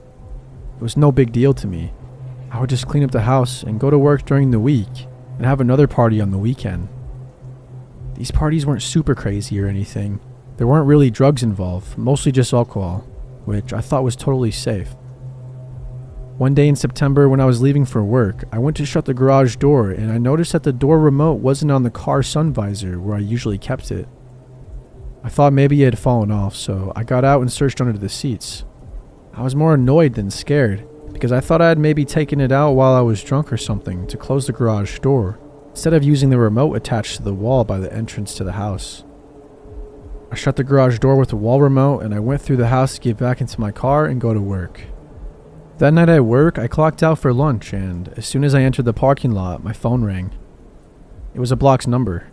It was no big deal to me. I would just clean up the house and go to work during the week and have another party on the weekend. These parties weren't super crazy or anything. There weren't really drugs involved, mostly just alcohol, which I thought was totally safe. One day in September when I was leaving for work, I went to shut the garage door and I noticed that the door remote wasn't on the car sun visor where I usually kept it. I thought maybe it had fallen off, so I got out and searched under the seats. I was more annoyed than scared, because I thought I had maybe taken it out while I was drunk or something to close the garage door, instead of using the remote attached to the wall by the entrance to the house. I shut the garage door with the wall remote and I went through the house to get back into my car and go to work. That night at work, I clocked out for lunch, and as soon as I entered the parking lot, my phone rang. It was a blocked number.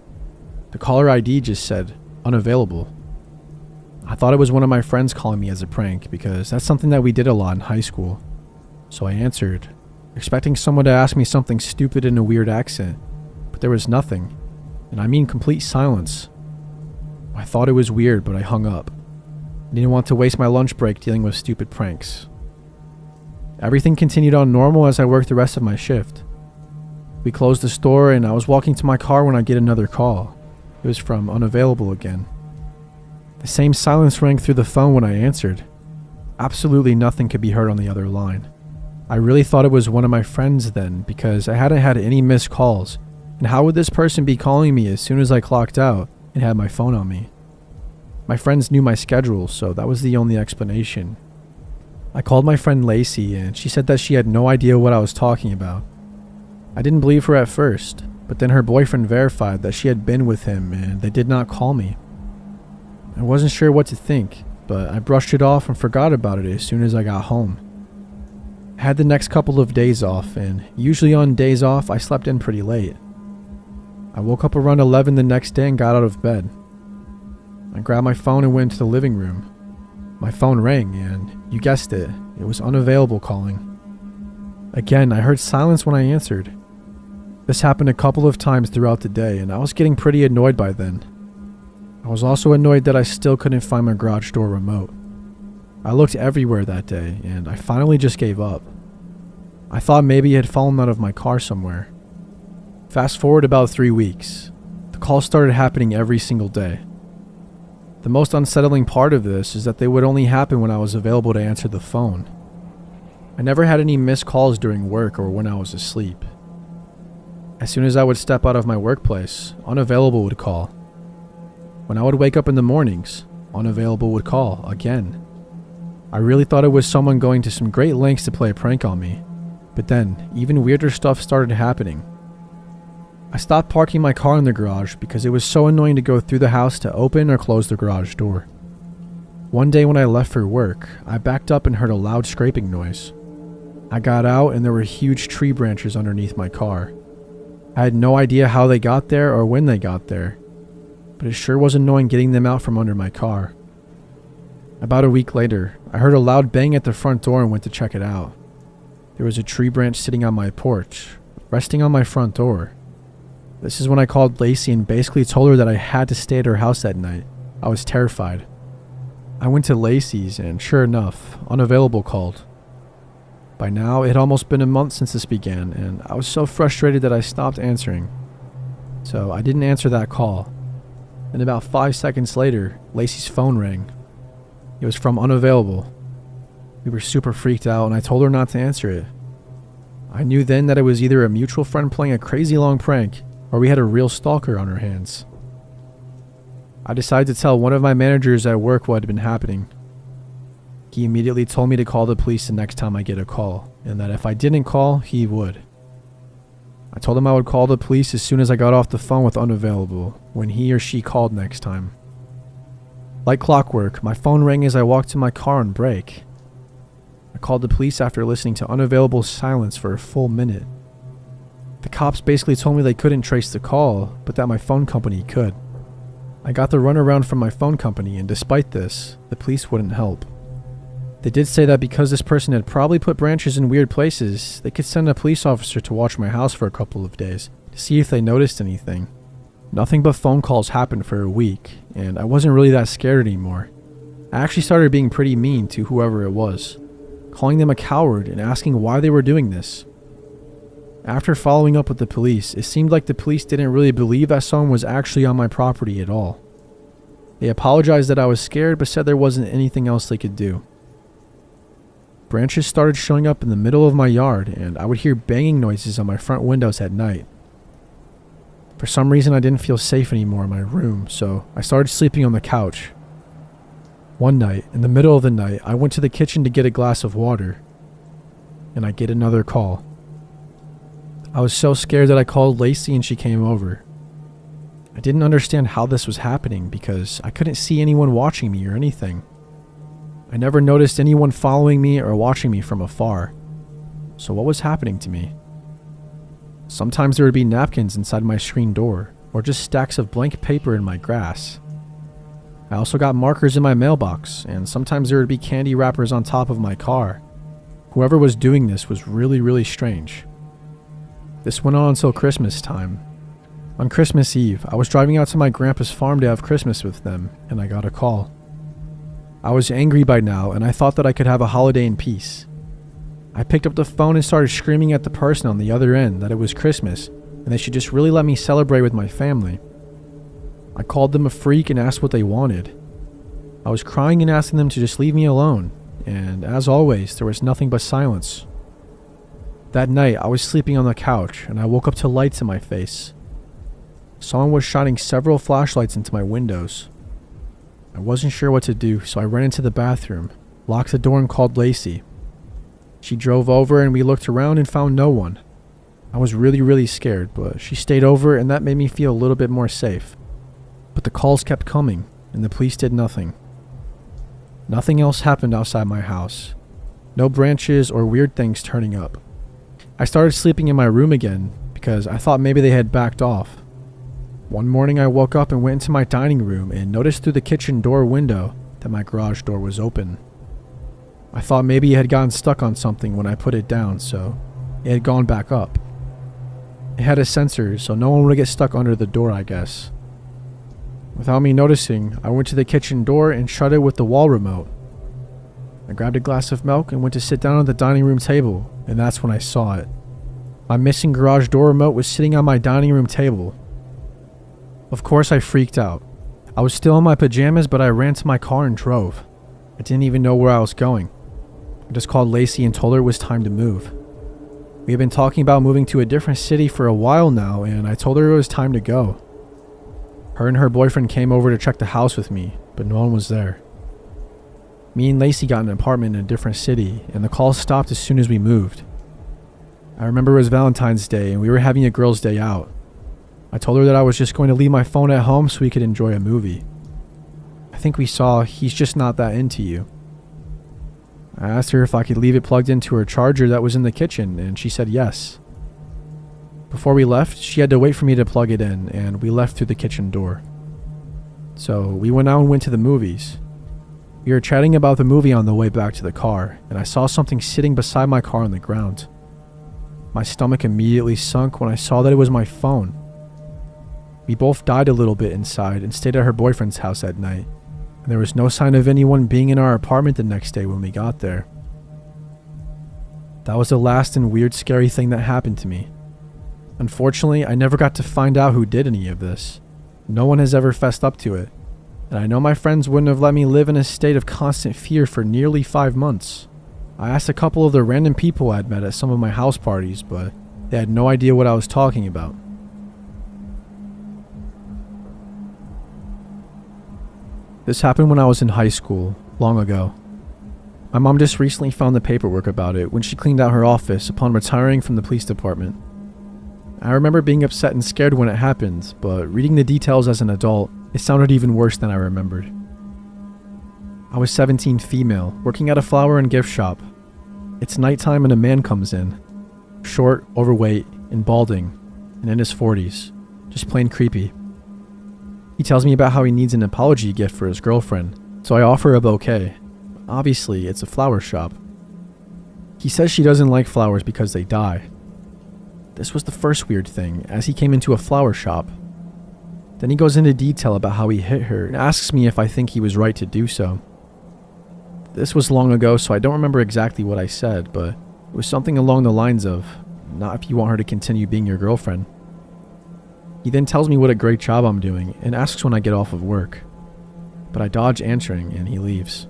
The caller ID just said, "Unavailable." I thought it was one of my friends calling me as a prank, because that's something that we did a lot in high school. So I answered, expecting someone to ask me something stupid in a weird accent, but there was nothing, and I mean complete silence. I thought it was weird, but I hung up. I didn't want to waste my lunch break dealing with stupid pranks. Everything continued on normal as I worked the rest of my shift. We closed the store and I was walking to my car when I get another call. It was from Unavailable again. The same silence rang through the phone when I answered. Absolutely nothing could be heard on the other line. I really thought it was one of my friends then, because I hadn't had any missed calls, and how would this person be calling me as soon as I clocked out and had my phone on me? My friends knew my schedule, so that was the only explanation. I called my friend Lacey, and she said that she had no idea what I was talking about. I didn't believe her at first, but then her boyfriend verified that she had been with him and they did not call me. I wasn't sure what to think, but I brushed it off and forgot about it as soon as I got home. I had the next couple of days off, and usually on days off I slept in pretty late. I woke up around 11 the next day and got out of bed. I grabbed my phone and went into the living room. My phone rang, and you guessed it, it was unavailable calling. Again, I heard silence when I answered. This happened a couple of times throughout the day, and I was getting pretty annoyed by then. I was also annoyed that I still couldn't find my garage door remote. I looked everywhere that day, and I finally just gave up. I thought maybe it had fallen out of my car somewhere. Fast forward about 3 weeks. The calls started happening every single day. The most unsettling part of this is that they would only happen when I was available to answer the phone. I never had any missed calls during work or when I was asleep. As soon as I would step out of my workplace, unavailable would call. When I would wake up in the mornings, unavailable would call again. I really thought it was someone going to some great lengths to play a prank on me, but then even weirder stuff started happening. I stopped parking my car in the garage because it was so annoying to go through the house to open or close the garage door. One day when I left for work, I backed up and heard a loud scraping noise. I got out and there were huge tree branches underneath my car. I had no idea how they got there or when they got there, but it sure was annoying getting them out from under my car. About a week later, I heard a loud bang at the front door and went to check it out. There was a tree branch sitting on my porch, resting on my front door. This is when I called Lacey and basically told her that I had to stay at her house that night. I was terrified. I went to Lacey's and sure enough, unavailable called. By now, it had almost been a month since this began, and I was so frustrated that I stopped answering. So I didn't answer that call. Then about 5 seconds later, Lacey's phone rang. It was from unavailable. We were super freaked out and I told her not to answer it. I knew then that it was either a mutual friend playing a crazy long prank or we had a real stalker on our hands. I decided to tell one of my managers at work what had been happening. He immediately told me to call the police the next time I get a call, and that if I didn't call, he would. I told him I would call the police as soon as I got off the phone with unavailable, when he or she called next time. Like clockwork, my phone rang as I walked to my car on break. I called the police after listening to unavailable silence for a full minute. The cops basically told me they couldn't trace the call, but that my phone company could. I got the runaround from my phone company, and despite this, the police wouldn't help. They did say that because this person had probably put branches in weird places, they could send a police officer to watch my house for a couple of days to see if they noticed anything. Nothing but phone calls happened for a week, and I wasn't really that scared anymore. I actually started being pretty mean to whoever it was, calling them a coward and asking why they were doing this. After following up with the police, it seemed like the police didn't really believe that someone was actually on my property at all. They apologized that I was scared but said there wasn't anything else they could do. Branches started showing up in the middle of my yard and I would hear banging noises on my front windows at night. For some reason I didn't feel safe anymore in my room, so I started sleeping on the couch. One night, in the middle of the night, I went to the kitchen to get a glass of water, and I get another call. I was so scared that I called Lacey and she came over. I didn't understand how this was happening because I couldn't see anyone watching me or anything. I never noticed anyone following me or watching me from afar. So what was happening to me? Sometimes there would be napkins inside my screen door, or just stacks of blank paper in my grass. I also got markers in my mailbox, and sometimes there would be candy wrappers on top of my car. Whoever was doing this was really strange. This went on until Christmas time. On Christmas Eve, I was driving out to my grandpa's farm to have Christmas with them, and I got a call. I was angry by now, and I thought that I could have a holiday in peace. I picked up the phone and started screaming at the person on the other end that it was Christmas, and they should just really let me celebrate with my family. I called them a freak and asked what they wanted. I was crying and asking them to just leave me alone, and as always, there was nothing but silence. That night, I was sleeping on the couch, and I woke up to lights in my face. Someone was shining several flashlights into my windows. I wasn't sure what to do, so I ran into the bathroom, locked the door and called Lacey. She drove over and we looked around and found no one. I was really scared, but she stayed over and that made me feel a little bit more safe. But the calls kept coming, and the police did nothing. Nothing else happened outside my house. No branches or weird things turning up. I started sleeping in my room again because I thought maybe they had backed off. One morning I woke up and went into my dining room and noticed through the kitchen door window that my garage door was open. I thought maybe it had gotten stuck on something when I put it down, so it had gone back up. It had a sensor, so no one would get stuck under the door, I guess. Without me noticing, I went to the kitchen door and shut it with the wall remote. I grabbed a glass of milk and went to sit down at the dining room table, and that's when I saw it. My missing garage door remote was sitting on my dining room table. Of course I freaked out. I was still in my pajamas, but I ran to my car and drove. I didn't even know where I was going. I just called Lacey and told her it was time to move. We had been talking about moving to a different city for a while now, and I told her it was time to go. Her and her boyfriend came over to check the house with me, but no one was there. Me and Lacey got an apartment in a different city, and the call stopped as soon as we moved. I remember it was Valentine's Day, and we were having a girls' day out. I told her that I was just going to leave my phone at home so we could enjoy a movie. I think we saw He's Just Not That Into You. I asked her if I could leave it plugged into her charger that was in the kitchen, and she said yes. Before we left, she had to wait for me to plug it in, and we left through the kitchen door. So we went out and went to the movies. We were chatting about the movie on the way back to the car, and I saw something sitting beside my car on the ground. My stomach immediately sunk when I saw that it was my phone. We both died a little bit inside and stayed at her boyfriend's house at night, and there was no sign of anyone being in our apartment the next day when we got there. That was the last and weird scary thing that happened to me. Unfortunately, I never got to find out who did any of this. No one has ever fessed up to it, and I know my friends wouldn't have let me live in a state of constant fear for nearly 5 months. I asked a couple of the random people I'd met at some of my house parties, but they had no idea what I was talking about. This happened when I was in high school, long ago. My mom just recently found the paperwork about it when she cleaned out her office upon retiring from the police department. I remember being upset and scared when it happened, but reading the details as an adult, it sounded even worse than I remembered. I was 17, female, working at a flower and gift shop. It's nighttime and a man comes in. Short, overweight, and balding, and in his 40s. Just plain creepy. He tells me about how he needs an apology gift for his girlfriend, so I offer a bouquet. Obviously, it's a flower shop. He says she doesn't like flowers because they die. This was the first weird thing, as he came into a flower shop. Then he goes into detail about how he hit her and asks me if I think he was right to do so. This was long ago, so I don't remember exactly what I said, but it was something along the lines of, not if you want her to continue being your girlfriend. He then tells me what a great job I'm doing and asks when I get off of work. But I dodge answering and he leaves.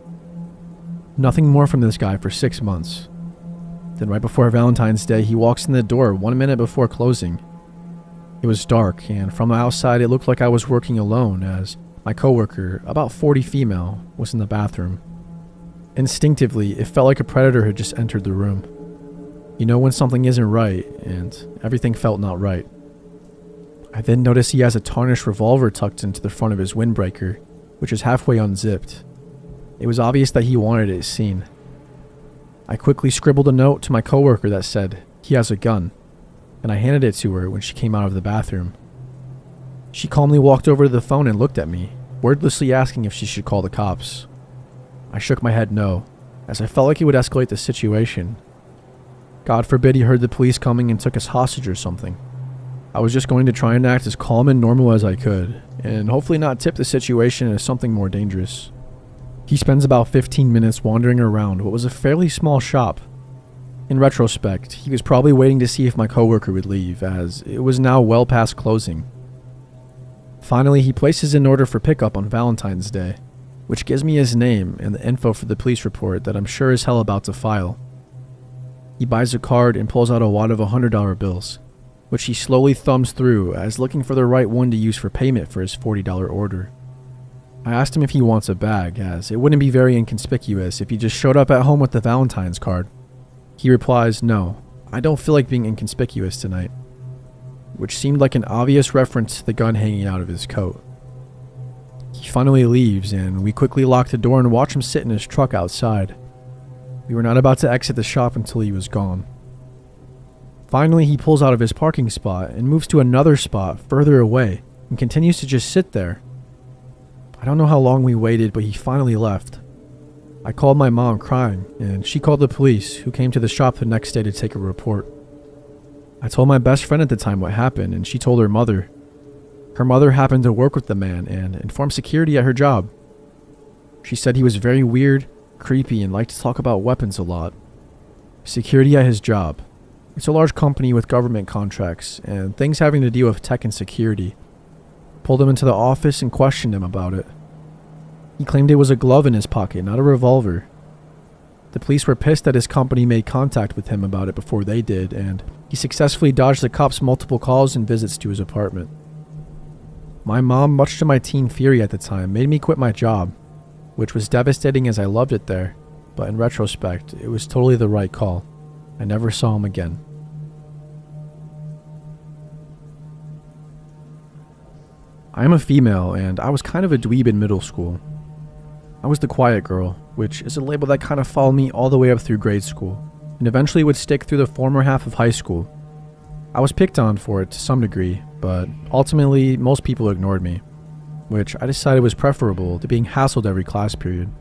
Nothing more from this guy for 6 months. Then right before Valentine's Day, he walks in the door 1 minute before closing. It was dark, and from the outside it looked like I was working alone, as my coworker, about 40 female, was in the bathroom. Instinctively, it felt like a predator had just entered the room. You know when something isn't right, and everything felt not right. I then noticed he has a tarnished revolver tucked into the front of his windbreaker, which is halfway unzipped. It was obvious that he wanted it seen. I quickly scribbled a note to my coworker that said, "He has a gun," and I handed it to her when she came out of the bathroom. She calmly walked over to the phone and looked at me, wordlessly asking if she should call the cops. I shook my head no, as I felt like it would escalate the situation. God forbid he heard the police coming and took us hostage or something. I was just going to try and act as calm and normal as I could, and hopefully not tip the situation into something more dangerous. He spends about 15 minutes wandering around what was a fairly small shop. In retrospect, he was probably waiting to see if my coworker would leave, as it was now well past closing. Finally, he places an order for pickup on Valentine's Day, which gives me his name and the info for the police report that I'm sure as hell about to file. He buys a card and pulls out a wad of $100 bills, which he slowly thumbs through as looking for the right one to use for payment for his $40 order. I asked him if he wants a bag, as it wouldn't be very inconspicuous if he just showed up at home with the Valentine's card. He replies, "No, I don't feel like being inconspicuous tonight," which seemed like an obvious reference to the gun hanging out of his coat. He finally leaves, and we quickly lock the door and watch him sit in his truck outside. We were not about to exit the shop until he was gone. Finally, he pulls out of his parking spot and moves to another spot further away and continues to just sit there. I don't know how long we waited, but he finally left. I called my mom crying, and she called the police, who came to the shop the next day to take a report. I told my best friend at the time what happened, and she told her mother. Her mother happened to work with the man and informed security at her job. She said he was very weird, creepy, and liked to talk about weapons a lot. Security at his job. It's a large company with government contracts and things having to do with tech and security. Pulled him into the office and questioned him about it. He claimed it was a glove in his pocket, not a revolver. The police were pissed that his company made contact with him about it before they did, and he successfully dodged the cops' multiple calls and visits to his apartment. My mom, much to my teen fury at the time, made me quit my job, which was devastating as I loved it there, but in retrospect, it was totally the right call. I never saw him again. I am a female, and I was kind of a dweeb in middle school. I was the quiet girl, which is a label that kind of followed me all the way up through grade school, and eventually would stick through the former half of high school. I was picked on for it to some degree, but ultimately most people ignored me, which I decided was preferable to being hassled every class period.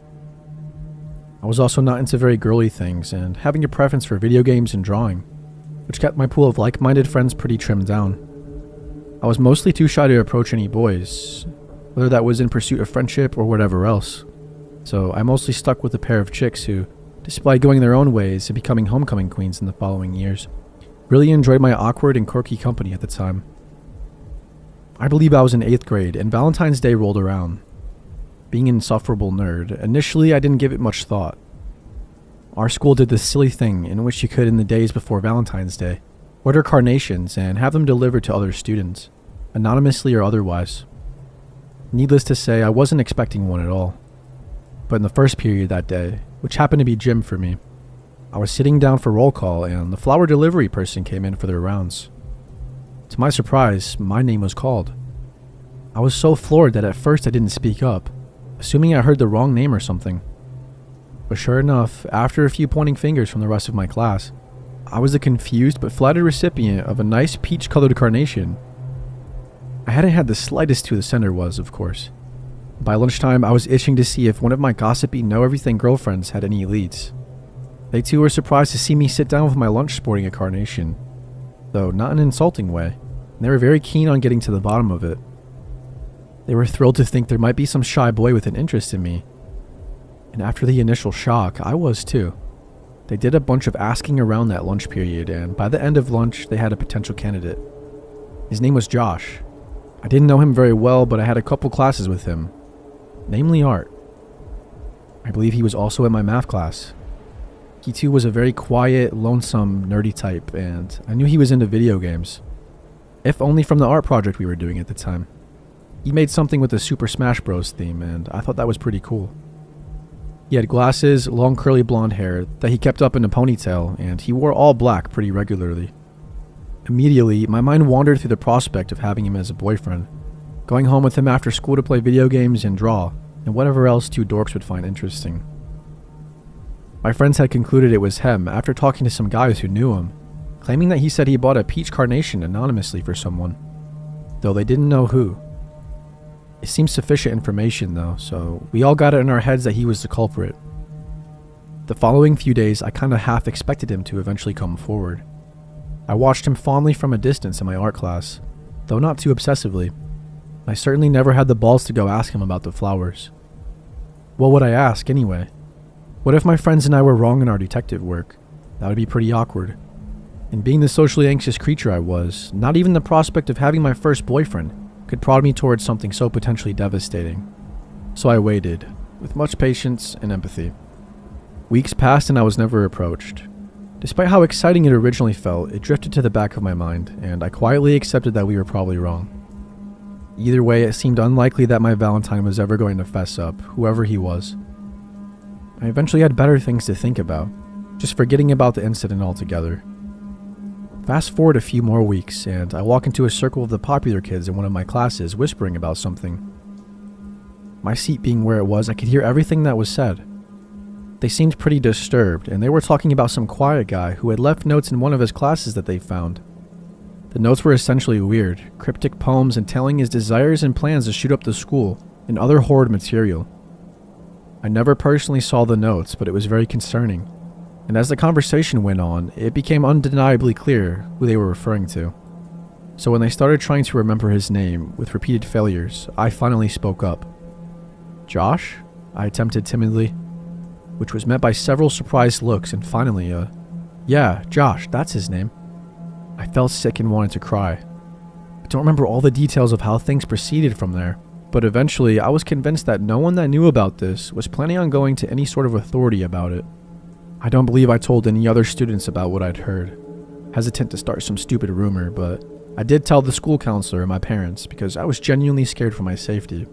I was also not into very girly things and having a preference for video games and drawing, which kept my pool of like-minded friends pretty trimmed down. I was mostly too shy to approach any boys, whether that was in pursuit of friendship or whatever else. So I mostly stuck with a pair of chicks who, despite going their own ways and becoming homecoming queens in the following years, really enjoyed my awkward and quirky company at the time. I believe I was in 8th grade and Valentine's Day rolled around. Being an insufferable nerd, initially I didn't give it much thought. Our school did this silly thing in which you could, in the days before Valentine's Day, order carnations and have them delivered to other students, anonymously or otherwise. Needless to say, I wasn't expecting one at all. But in the first period that day, which happened to be gym for me, I was sitting down for roll call and the flower delivery person came in for their rounds. To my surprise, my name was called. I was so floored that at first I didn't speak up, assuming I heard the wrong name or something. But sure enough, after a few pointing fingers from the rest of my class, I was the confused but flattered recipient of a nice peach-colored carnation. I hadn't had the slightest clue the sender was, of course. By lunchtime, I was itching to see if one of my gossipy know-everything girlfriends had any leads. They too were surprised to see me sit down with my lunch sporting a carnation, though not in an insulting way, and they were very keen on getting to the bottom of it. They were thrilled to think there might be some shy boy with an interest in me. And after the initial shock, I was too. They did a bunch of asking around that lunch period, and by the end of lunch, they had a potential candidate. His name was Josh. I didn't know him very well, but I had a couple classes with him, namely art. I believe he was also in my math class. He too was a very quiet, lonesome, nerdy type, and I knew he was into video games. If only from the art project we were doing at the time. He made something with the Super Smash Bros. Theme, and I thought that was pretty cool. He had glasses, long curly blonde hair that he kept up in a ponytail, and he wore all black pretty regularly. Immediately, my mind wandered through the prospect of having him as a boyfriend, going home with him after school to play video games and draw, and whatever else two dorks would find interesting. My friends had concluded it was him after talking to some guys who knew him, claiming that he said he bought a peach carnation anonymously for someone, though they didn't know who. It seemed sufficient information though, so we all got it in our heads that he was the culprit. The following few days, I kinda half expected him to eventually come forward. I watched him fondly from a distance in my art class, though not too obsessively. I certainly never had the balls to go ask him about the flowers. What would I ask anyway? What if my friends and I were wrong in our detective work? That would be pretty awkward. And being the socially anxious creature I was, not even the prospect of having my first boyfriend could prod me towards something so potentially devastating. So I waited, with much patience and empathy. Weeks passed and I was never approached. Despite how exciting it originally felt, it drifted to the back of my mind, and I quietly accepted that we were probably wrong. Either way, it seemed unlikely that my Valentine was ever going to fess up, whoever he was. I eventually had better things to think about, just forgetting about the incident altogether. Fast forward a few more weeks, and I walk into a circle of the popular kids in one of my classes whispering about something. My seat being where it was, I could hear everything that was said. They seemed pretty disturbed, and they were talking about some quiet guy who had left notes in one of his classes that they found. The notes were essentially weird, cryptic poems entailing his desires and plans to shoot up the school and other horrid material. I never personally saw the notes, but it was very concerning, and as the conversation went on, it became undeniably clear who they were referring to. So when they started trying to remember his name with repeated failures, I finally spoke up. "Josh?" I attempted timidly, which was met by several surprised looks, and finally, "Yeah, Josh, that's his name." I felt sick and wanted to cry. I don't remember all the details of how things proceeded from there, but eventually I was convinced that no one that knew about this was planning on going to any sort of authority about it. I don't believe I told any other students about what I'd heard, hesitant to start some stupid rumor, but I did tell the school counselor and my parents because I was genuinely scared for my safety.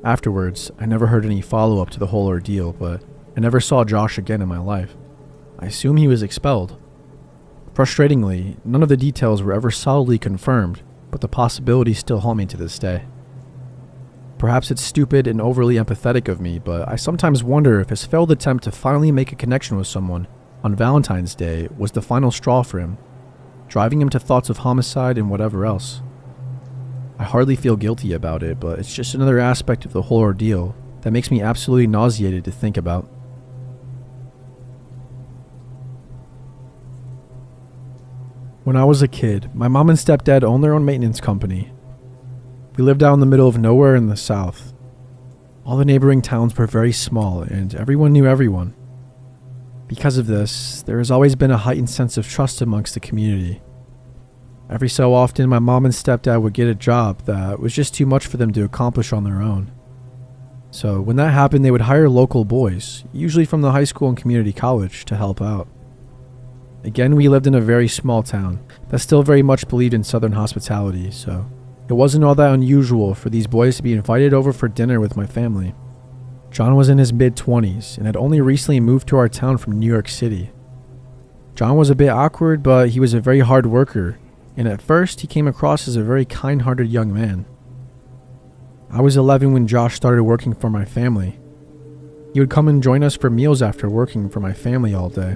Afterwards, I never heard any follow-up to the whole ordeal, but I never saw Josh again in my life. I assume he was expelled. Frustratingly, none of the details were ever solidly confirmed, but the possibilities still haunt me to this day. Perhaps it's stupid and overly empathetic of me, but I sometimes wonder if his failed attempt to finally make a connection with someone on Valentine's Day was the final straw for him, driving him to thoughts of homicide and whatever else. I hardly feel guilty about it, but it's just another aspect of the whole ordeal that makes me absolutely nauseated to think about. When I was a kid, my mom and stepdad owned their own maintenance company. We lived out in the middle of nowhere in the south. All the neighboring towns were very small, and everyone knew everyone. Because of this, there has always been a heightened sense of trust amongst the community. Every so often, my mom and stepdad would get a job that was just too much for them to accomplish on their own. So when that happened, they would hire local boys, usually from the high school and community college, to help out. Again, we lived in a very small town that still very much believed in Southern hospitality, so it wasn't all that unusual for these boys to be invited over for dinner with my family. John was in his mid-20s and had only recently moved to our town from New York City. John was a bit awkward, but he was a very hard worker, and at first he came across as a very kind-hearted young man. I was 11 when Josh started working for my family. He would come and join us for meals after working for my family all day.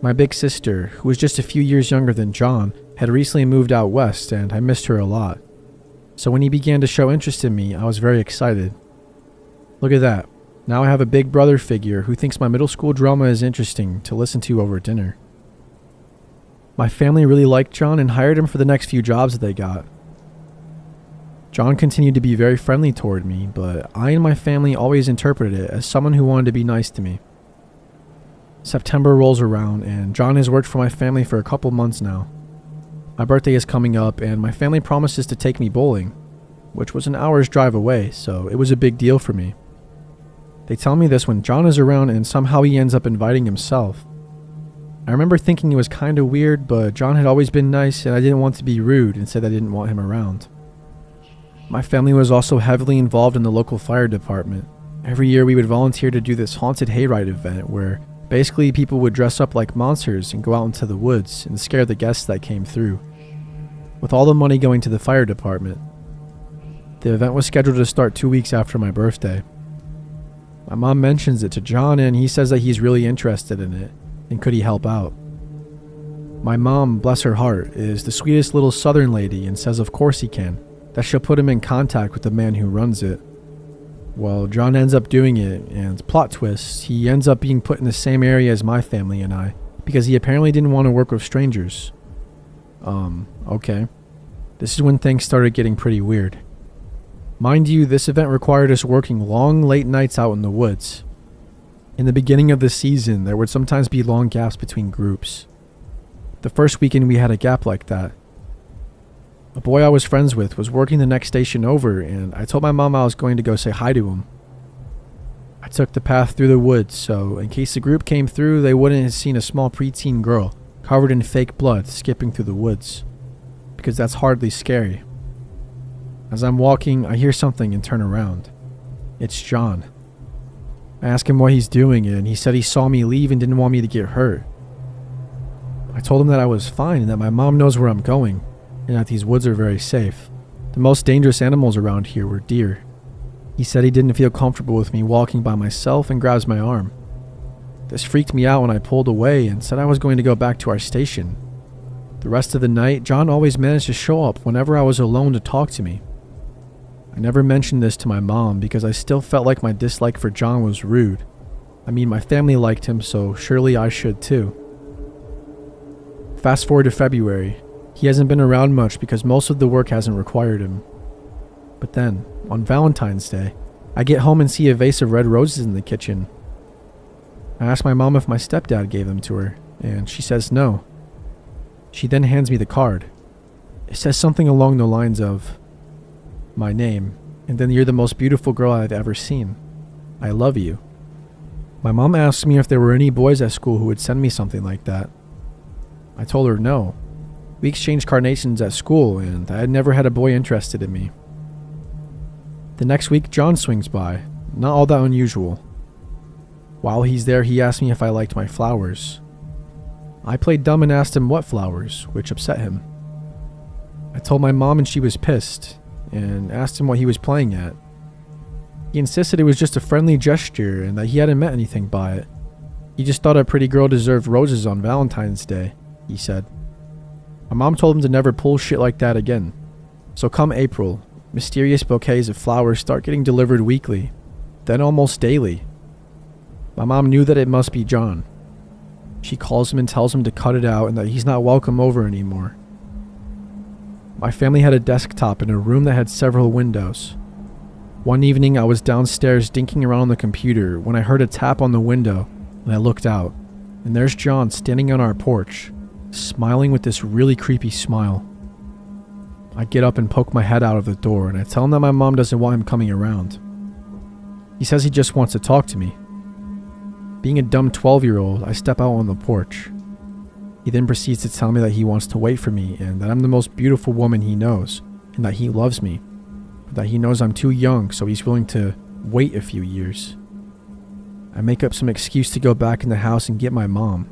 My big sister, who was just a few years younger than John, had recently moved out west, and I missed her a lot. So when he began to show interest in me, I was very excited. Look at that. Now I have a big brother figure who thinks my middle school drama is interesting to listen to over dinner. My family really liked John and hired him for the next few jobs that they got. John continued to be very friendly toward me, but I and my family always interpreted it as someone who wanted to be nice to me. September rolls around, and John has worked for my family for a couple months now. My birthday is coming up, and my family promises to take me bowling, which was an hour's drive away, so it was a big deal for me. They tell me this when John is around, and somehow he ends up inviting himself. I remember thinking it was kind of weird, but John had always been nice, and I didn't want to be rude and said I didn't want him around. My family was also heavily involved in the local fire department. Every year we would volunteer to do this haunted hayride event where basically people would dress up like monsters and go out into the woods and scare the guests that came through, with all the money going to the fire department. The event was scheduled to start 2 weeks after my birthday. My mom mentions it to John, and he says that he's really interested in it, and could he help out. My mom, bless her heart, is the sweetest little southern lady and says of course he can, that she'll put him in contact with the man who runs it. Well, John ends up doing it, and plot twist, he ends up being put in the same area as my family and I, because he apparently didn't want to work with strangers. Okay. This is when things started getting pretty weird. Mind you, this event required us working long, late nights out in the woods. In the beginning of the season, there would sometimes be long gaps between groups. The first weekend we had a gap like that. A boy I was friends with was working the next station over, and I told my mom I was going to go say hi to him. I took the path through the woods, so in case the group came through, they wouldn't have seen a small preteen girl covered in fake blood skipping through the woods, because that's hardly scary. As I'm walking, I hear something and turn around. It's John. I ask him what he's doing, and he said he saw me leave and didn't want me to get hurt. I told him that I was fine and that my mom knows where I'm going, and that these woods are very safe. The most dangerous animals around here were deer, He said he didn't feel comfortable with me walking by myself and grabs my arm. This freaked me out when I pulled away and said I was going to go back to our station. The rest of the night, John always managed to show up whenever I was alone to talk to me. I never mentioned this to my mom because I still felt like my dislike for John was rude. I mean, my family liked him, so surely I should too. Fast forward to February. He hasn't been around much because most of the work hasn't required him. But then, on Valentine's Day, I get home and see a vase of red roses in the kitchen. I ask my mom if my stepdad gave them to her, and she says no. She then hands me the card. It says something along the lines of, my name, and then you're the most beautiful girl I've ever seen. I love you. My mom asked me if there were any boys at school who would send me something like that. I told her no. We exchanged carnations at school, and I had never had a boy interested in me. The next week, John swings by, not all that unusual. While he's there, he asked me if I liked my flowers. I played dumb and asked him what flowers, which upset him. I told my mom and she was pissed, and asked him what he was playing at. He insisted it was just a friendly gesture and that he hadn't meant anything by it. He just thought a pretty girl deserved roses on Valentine's Day, he said. My mom told him to never pull shit like that again. So come April, mysterious bouquets of flowers start getting delivered weekly, then almost daily. My mom knew that it must be John. She calls him and tells him to cut it out and that he's not welcome over anymore. My family had a desktop in a room that had several windows. One evening I was downstairs dinking around on the computer when I heard a tap on the window and I looked out, and there's John standing on our porch, smiling with this really creepy smile. I get up and poke my head out of the door and I tell him that my mom doesn't want him coming around. He says he just wants to talk to me. Being a dumb 12-year-old, I step out on the porch. He then proceeds to tell me that he wants to wait for me and that I'm the most beautiful woman he knows and that he loves me, but that he knows I'm too young, so he's willing to wait a few years. I make up some excuse to go back in the house and get my mom.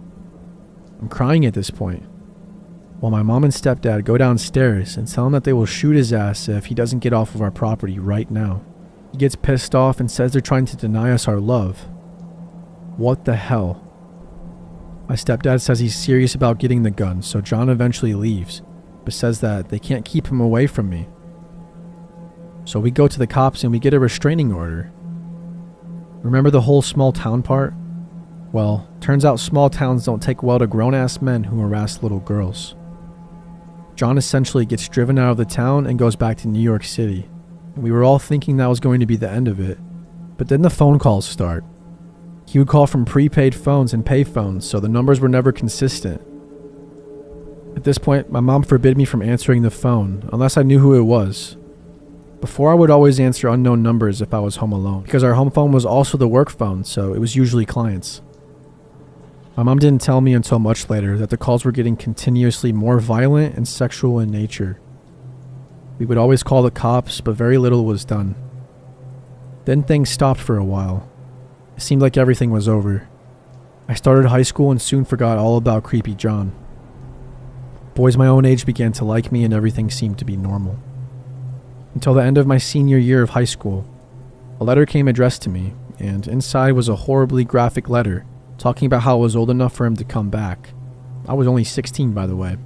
I'm crying at this point, while my mom and stepdad go downstairs and tell him that they will shoot his ass if he doesn't get off of our property right now. He gets pissed off and says they're trying to deny us our love. What the hell? My stepdad says he's serious about getting the gun, so John eventually leaves, but says that they can't keep him away from me. So we go to the cops and we get a restraining order. Remember the whole small town part? Well, turns out small towns don't take well to grown-ass men who harass little girls. John essentially gets driven out of the town and goes back to New York City, and we were all thinking that was going to be the end of it, but then the phone calls start. He would call from prepaid phones and pay phones, so the numbers were never consistent. At this point, my mom forbid me from answering the phone unless I knew who it was. Before, I would always answer unknown numbers if I was home alone, because our home phone was also the work phone, so it was usually clients. My mom didn't tell me until much later that the calls were getting continuously more violent and sexual in nature. We would always call the cops, but very little was done. Then things stopped for a while. It seemed like everything was over. I started high school and soon forgot all about creepy John. Boys my own age began to like me and everything seemed to be normal. Until the end of my senior year of high school, a letter came addressed to me, and inside was a horribly graphic letter talking about how I was old enough for him to come back. I was only 16, by the way.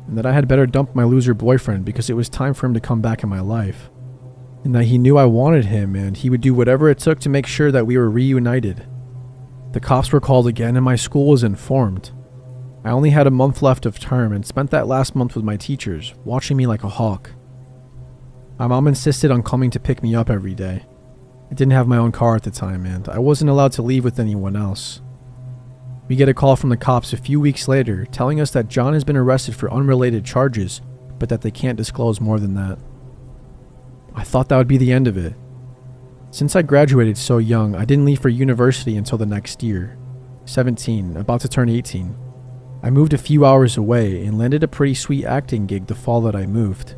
And that I had better dump my loser boyfriend because it was time for him to come back in my life. And that he knew I wanted him and he would do whatever it took to make sure that we were reunited. The cops were called again and my school was informed. I only had a month left of term and spent that last month with my teachers, watching me like a hawk. My mom insisted on coming to pick me up every day. I didn't have my own car at the time and I wasn't allowed to leave with anyone else. We get a call from the cops a few weeks later telling us that John has been arrested for unrelated charges, but that they can't disclose more than that. I thought that would be the end of it. Since I graduated so young, I didn't leave for university until the next year. 17, about to turn 18. I moved a few hours away and landed a pretty sweet acting gig the fall that I moved.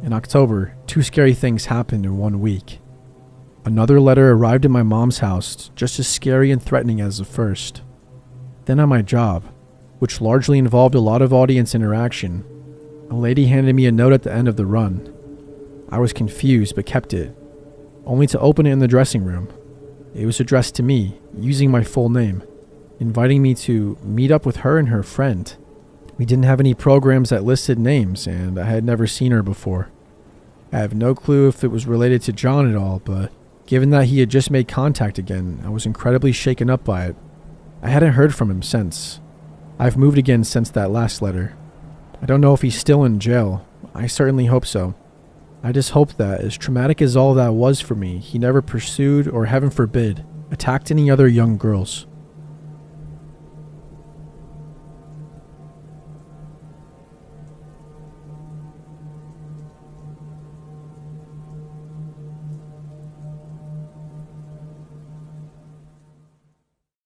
In October, 2 scary things happened in 1 week. Another letter arrived at my mom's house, just as scary and threatening as the first. Then on my job, which largely involved a lot of audience interaction, a lady handed me a note at the end of the run. I was confused but kept it. only to open it in the dressing room. It was addressed to me, using my full name, inviting me to meet up with her and her friend. We didn't have any programs that listed names, and I had never seen her before. I have no clue if it was related to John at all, but given that he had just made contact again, I was incredibly shaken up by it. I hadn't heard from him since. I've moved again since that last letter. I don't know if he's still in jail. I certainly hope so. I just hope that, as traumatic as all that was for me, he never pursued or, heaven forbid, attacked any other young girls.